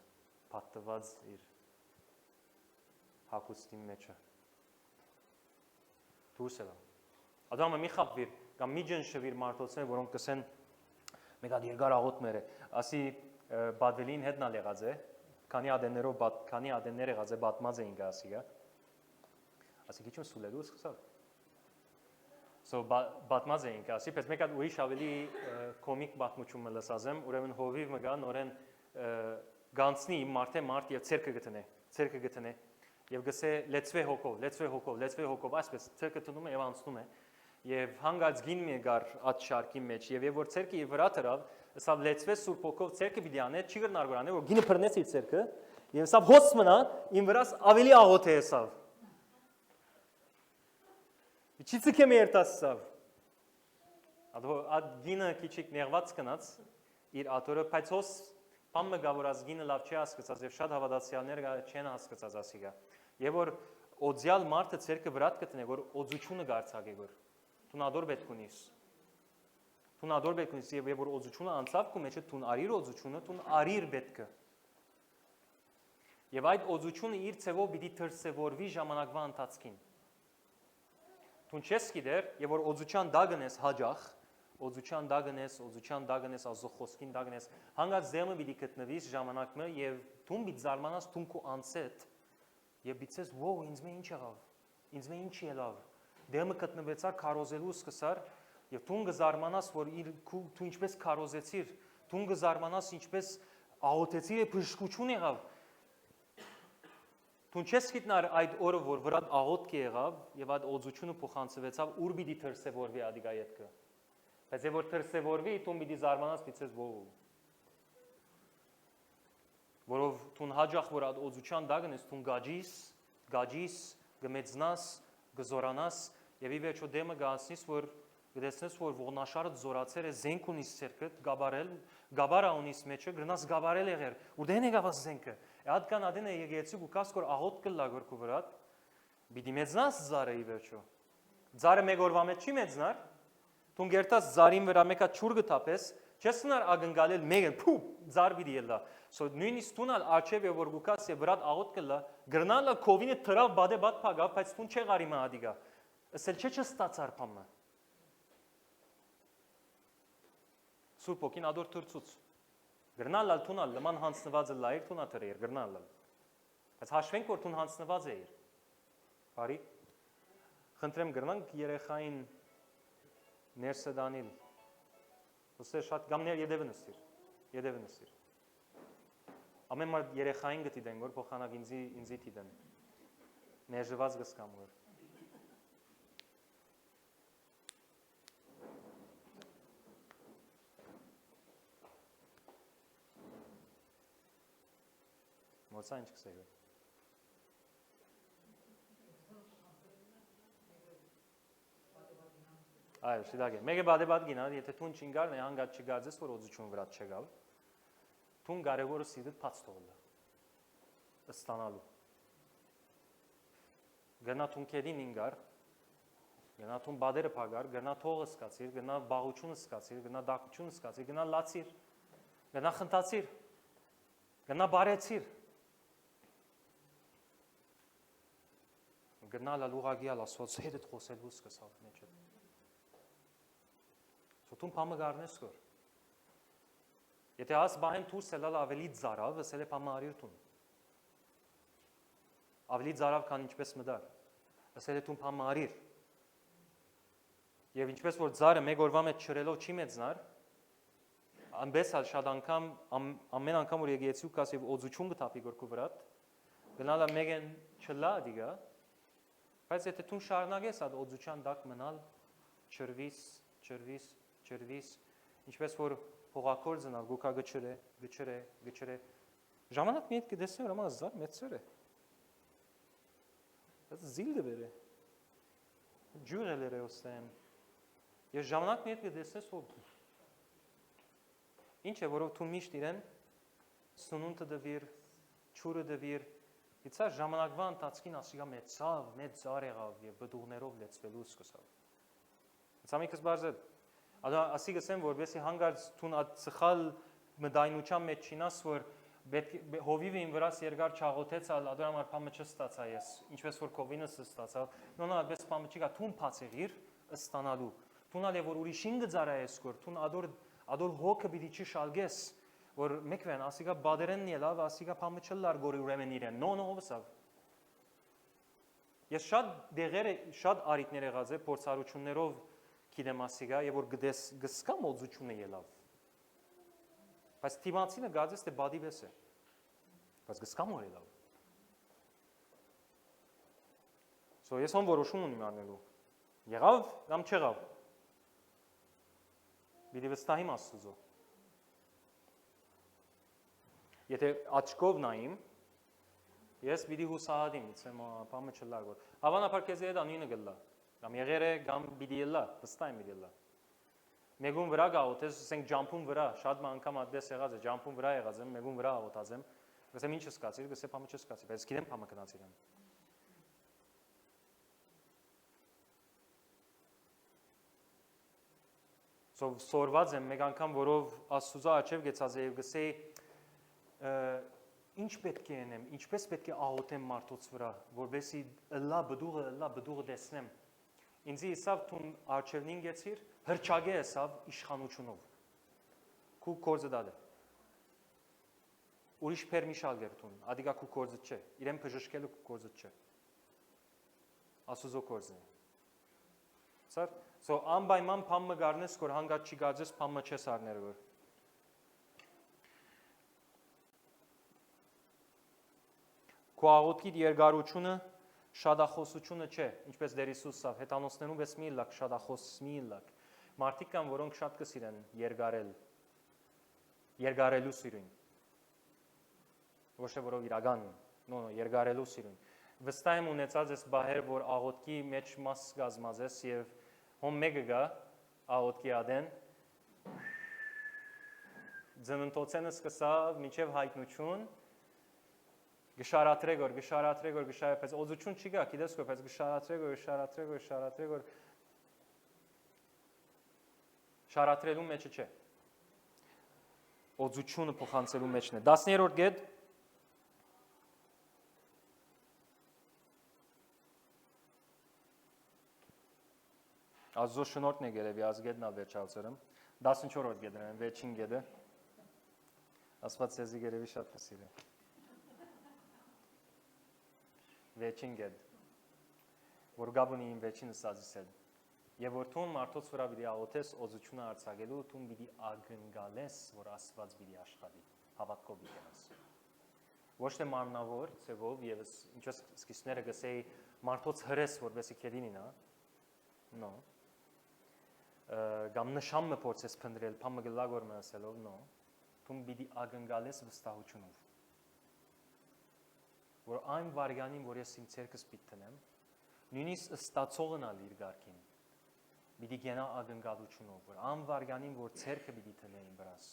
պատտված իր հակուստի մեջը։ Դուրս ելա։ Ադամը մի խապվիր, կամ մի ջնշվիր մարդոցներ, որոնք կսեն մեկ հատ երկար աղոթներ է, ասի բադվելին հետնալ եղած է, քանի ադեններ եղած է, բատմած էին գասիգա, ասի քիչ սուլելու սկսավ։ So բատմած էին գասի, պես մեկ հատ ուրիշ ավելի կոմիկ բատմություն լսազեմ, ուրեմն հովիվ մգա նորեն գանցնի մարդ եւ ցերկը գտնե, եւ գսե լեցվե հոգով, այսպես ցերկը տնում է եւ անցնում է, եւ հանգած գին մի գար այդ շարքի մեջ, եւ որ ցերկը իր վրա դրավ, սա լեցվե սուրբ հոգով ցերկը պիտի անե, չի գնար գորանը, որ գինը բռնեց իր ցերկը, եւ սա հոս մնա, ին վրաս ավելի աղոթ է սա։ Իչիցը կեմ երտասավ։ Այդ գինը քիչիկ նեղված կնած իր աթորը, բայց հոս բան մգա որ az գինը լավ չի հասկացած եւ շատ հավատացյալներ չեն հասկացած ասիգա։ Եվ որ օձյալ մարդը ցերկը վրա կտնե որ օձությունը գարցակե որ տունադոր պետք ունիս եւ որ օձությունը անցավ քո մեջը տուն արիր օձությունը տուն արիր պետքը։ Եվ այդ օձությունը իր ցևով պիտի դրսևորվի ժամանակվա ընթացքին։ Տուն չես գիտեր եւ որ օձության դագնես հաջախ օձության դագնես ազո խոսքին դագնես հանգած ձեմը պիտի գտնվիս ժամանակը եւ դու պիտի զարմանաս դու քո անցետ եւ բիցես ոու ինձ մե ինչ եղավ ինձ մե ինչ ելավ դեմը գտնվեցա քարոզելու սկսար եւ դու գզարմանաս որ դու ինչպես քարոզեցիր դու գզարմանաս ինչպես աղոթեցիր եւ բժշկություն եղավ դու չես գիտնար այդ օրը որ վրա աղոթք եղավ եւ այդ օձությունը փոխանցվեցավ ուր պիտի դրսեւորվի ադիգա յետքը բայց եւ որ դրսեւորվի դու պիտի զարմանաս բիցես ոու որով դու հաջող որ այդ օձության դագնես դու գաջիս գմեծնաս գզորանաս եւ ի վերջո դեմը գասնիս որ գտեսնես որ ողնաշարը զորացել է զենք ունիս ցերկը գաբարա ունիս մեջը գրնաս գաբարել եղեր ու դեն եկավ զենքը այդ կան ադենը եկեցի ու կասկոր աղոտ կլա գորքու վրա բիդի մեծնաս զարը ի վերջո զարը մեկ օրվա մեջ չի մեծնար դու գերտաս զարին վրա մեկա ճուր գտապես չես նար ագնգալել մեկը փու զար բիդի ելա so նույնիսկ տունալ արչև եւ որ գուկաս եւ վրա աղոտ կլա գրնալը կովինը թրավ բադե բադ փագավ բայց տուն չեղարի մա ադիգա ասել չէ չստացար փամը Սուրբ ոգին ադոր թրծուց գրնալալ տունալ լման հանցնված է լայր տունա թրեր գրնալալ բայց հաշվենք որ տուն հանցնված է իր բարի խնդրեմ գրնանք երեխային ներսը դանիլ ոսե շատ գամներ յետևը նստիր ամեն մարդ երեխային գտիդեն որ փոխանակ ինձի տիդեն ներժված գսկամ որ Մոցա ինչ կսեգը Այո, շիդագե։ Մեկը բադեբադ գինա, եթե տուն չինգարն է հանգած չգարձես, որ օձություն վրա չգավ, տուն կարևորը սիրտ պաց թողլը, ստանալու։ գնա թուն քեդին ինգար, գնա թուն բادرը փագար, գնա թողը սկացիր, գնա բաղությունը սկացիր, գնա դակությունը սկացիր, գնա լացիր, գնա խնդացիր, գնա բարեցիր, գնա լուղագիալ ասված հետդ խոսելու սկսավ մեջը։ Սոթուն փամը գարնես կոր։ Եթե աս բահեն թուրս էլալ ավելի ծարավ, ասել է փամը արիր թուն։ Ավելի ծարավ քան ինչպես մդար։ Ասել է թուն փամը արիր։ Եվ ինչպես որ ծարը մեկ օրվա մեջ չրելով չի մեծնար, անպես ալ շատ անգամ ամեն անգամ որ եկեցու կաս եւ օծություն գտապի գորքու վրա, գնալա մեկեն չլա դիգա, բայց եթե թուն շարունակես այդ օծության դակ մնալ, չրվիս, ինչպես որ փողակոր զնալ գուկա գչրե ժամանակ մի հետ կդեսնի որ ամա զար մեծեր է դա զիլդը վերը ջուրելերը ոստեն եւ ժամանակ մի հետ կդեսնես որ ինչ է որով թու միշտ իրեն սնունդը դվիր ճուրը դվիր իցա ժամանակվա ընթացքին ասիգա մեծ ծար եղավ եւ բդուղներով լեցվելու սկսավ իցա մի քիչ բարձր Ադա ասիգսեմ որբեսի հանգարց թուն սխալ մդայնության մեջ չինաս որ հովիվը ին վրաս երկար չաղոթեցալ ադոր համար փամը չստացա ես ինչպես որ կովինս ստացավ նոնա այդպես փամը չկա թուն փացեղիր ստանալու թունալ է որ ուրիշին գծարա ես կոր թուն ադոր հոգը պիտի չշալգես որ մեկվեն ասիգա բادرեն ելավ ասիգա փամը չլար գորի ուրեմն իրեն նո ովսավ ես շատ դեղերը շատ արիտներ եղած է փորձառություններով Գիտեմ ասիգա եւ որ գսկա մոծությունը ելավ բայց թիմացինը գածես թե բադի վես է բայց գսկա մոր ելավ Սո ես հոն որոշում ունիմ անելու եղավ կամ չեղավ Բիդի վստահիմ աստուծո Եթե աչքով նայիմ ես բիդի հուսահատիմ իցեմ ապամը չլար որ հավանաբար քեզ հետ անինը գլա Կամ եղերը կամ բիդիելա, վստահ բիդիելա։ Մեգուն վրա գաղութես, ասենք ջամփուն վրա, շատ անգամ այդպես եղած է, ջամփուն վրա եղած եմ, մեգուն վրա աղոթած եմ, գսեմ ինչ սկացիր, գսեմ փամը չսկացի, բայց գիտեմ փամը գնացիր եմ։ Սորված եմ մեկ անգամ, որով Աստուծո աչև գեցած է եւ գսեի ինչ պետք է անեմ, ինչպես պետք է աղոթեմ մարդոց վրա, որբեսի լա բդուղը տեսնեմ։ Ինձի իսավ թուն արջևնին գեցիր, հրճագե իսավ իշխանությունով։ Քու կորձը դադը։ Ուրիշ պերմիշալ գերտուն, ադիգա քու կորձը չէ, իրեն բժշկելու կորձը չէ։ Աստուծո կորձն է։ Սար, սո անպայման փամը գարնես, որ հանգած չի գարձես փամը չես արներ որ։ Քու աղոթքի երկարությունը Շադախոսությունը չէ, ինչպես Տեր Հիսուսը հետանոսներում վես մի լակ շադախոս մի լակ։ Մարդիկ կան, որոնք շատ կսիրեն երգարելու սիրուն։ Ոչ թե որով իրական, երգարելու սիրուն։ Վստահ եմ ունեցած ես բահեր, որ աղոթքի մեջ մաս գազմած ես եւ հոմ մեկը գա աղոթքի ադեն ձնընթոցենը սկսավ մինչեւ հայտնություն Գշարատրեգոր, բայց օծություն չի գա, գիտես որ, բայց գշարատրեգոր շարատրելու մեջը չէ։ Օծությունը փոխանցելու մեջն է։ 10-րդ գետ Աստծո շնորհքն է գերեւի ազգետն ալ վերջացրեմ։ 14-րդ գետն է, վերջին գետը։ Աստված ձեզի գերեւի շատ կսիրի։ Վերջին գետ, որ գաբունի իմ վերջին սազիս էլ, և որ թուն մարդոց վրա բիդի աղոթես օծությունը արձագելու, թուն բիդի ագնգալես, որ աստված բիդի աշխատի, հավատքով բիդի ես։ Ոչ թե մարմնավոր, ծևով, և ինչպես սկիզբները գսեի մարդոց հրես, որբեսի քեդինին, նո, գամ նշամը փորձես փնդրել, փամը գլագոր մնասելով, նո, թուն բիդի ագնգալես վստահությունով։ Որ այն վարյանին, որ ես իմ ցերկս պիտի տնեմ, նույնիսկ ստացողն ալ իր գարքին, պիտի գենա ագնգալությունով, որ այն վարյանին, որ ցերկը պիտի տնեմ իմ վրաս,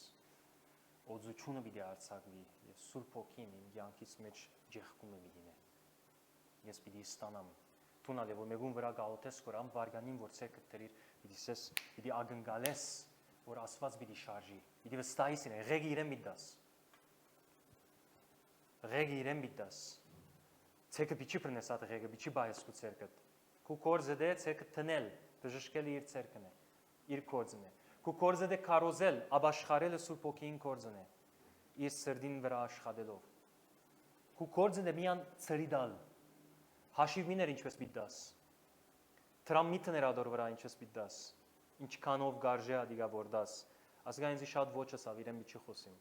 օծությունը պիտի արձակվի, եւ Սուրբ Հոգին իմ կյանքից մեջ ջեղկումը պիտի նե։ Ես պիտի ստանամ Տունալ է որ մեգուն վրա գաղութես կորամ վարգանին որ ցերկը դրիր դիսես դի ագնգալես որ Աստված պիտի շարժի դի վստահիս ինե ղեգի իրեն միտած ղեգի իրեն միտած ցերկը պիչի բռնես ատ ղեգը պիչի բայես ու ցերկը քու կորզը դե ցերկը տնել բժշկել իր ցերկն է իր կորզն է քու կորզը դե կարոզել աբաշխարելը Սուրբ Օքին կորզն է իր սրդին վրա աշխատելով քու կորզը դե միան ծրիդալ հաշիվ միներ ինչպես միտած տրամմիթներ ադոր վրա ինչպես միտած ինչքանով գարժե ադիգա որդաս ասգայինցի շատ ոչս ավիրեմ մի չի խոսիմ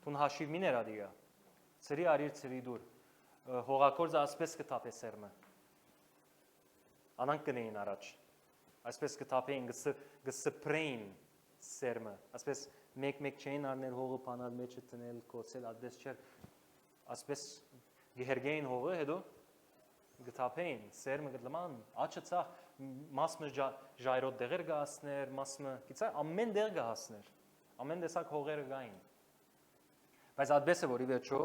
Տուն հաշիվ միներ ադիգա ծրի արիր ծրի դուր հողակորձը ասպես կտապե սերմը անանք կնեին առաջ այսպես կտապեին գսպրեին սերմը ասպես մեկ չէին արներ հողը պանալ մեջը տնել կոցել ադես չեր ասպես գհերգեին հողը հետո գտապեին սերմը գտլման աչը ցախ մասը ժայրոտ դեղեր գասներ մասը գիտա ամեն դեղ գասներ ամեն դեսակ հողերը գային բայց ադբեսը որ ի վերջո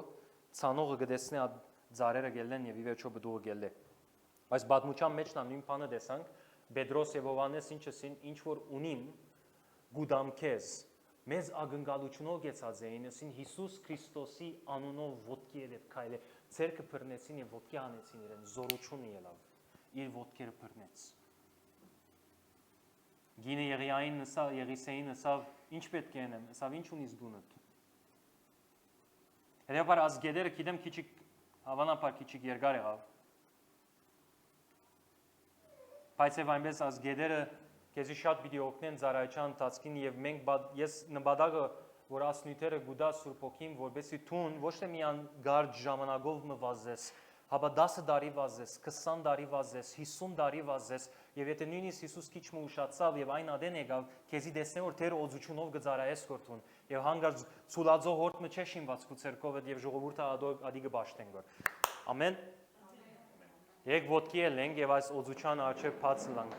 ցանողը գտեսնի ад ծարերը գելեն եւ ի վերջո բդուղը գելե բայց բադմուչան մեջն նույն բանը տեսանք Պետրոս եւ Հովանես ինչսին ինչ որ ունին գուդամքեզ մեզ ագնկալությունով գեցած էին ասին Հիսուս Քրիստոսի անունով ոտքի ելև քայլե ցերկը բռնեցին եւ ոտքի հանեցին իրեն զորությունը ելավ իր ոտքերը բռնեց գինը Եղիային նսա Եղիսեին նսավ ինչ պետք է անեմ ասավ ինչ ունիս դունդ Հետևաբար ազգեդերը գիտեմ քիչ հավանաբար քիչ երկար եղավ Բայց եւ այնպես ազգեդերը քեզի շատ պիտի օգնեն ծառայության տածքին եւ մենք ես նպատակը որ ասնյութերը գուդա Սուրբ Օքին որբեսի թուն ոչ թե միան գարջ ժամանակով մվազես հապա 10 տարի վազես 20 տարի վազես 50 տարի վազես եւ եթե նույնիսկ Հիսուս քիչ մը ուշացավ եւ այն ադեն եկավ քեզի տեսնե որ թեր օծությունով գծարայես կորթուն եւ հանգած ցուլածո հորտ մը չեշին ված կուցերկով եւ ժողովուրդը ադիգը բաշտեն գոր ամեն Եկ ոտքի ելենք եւ այս օծության արժե բաց լանք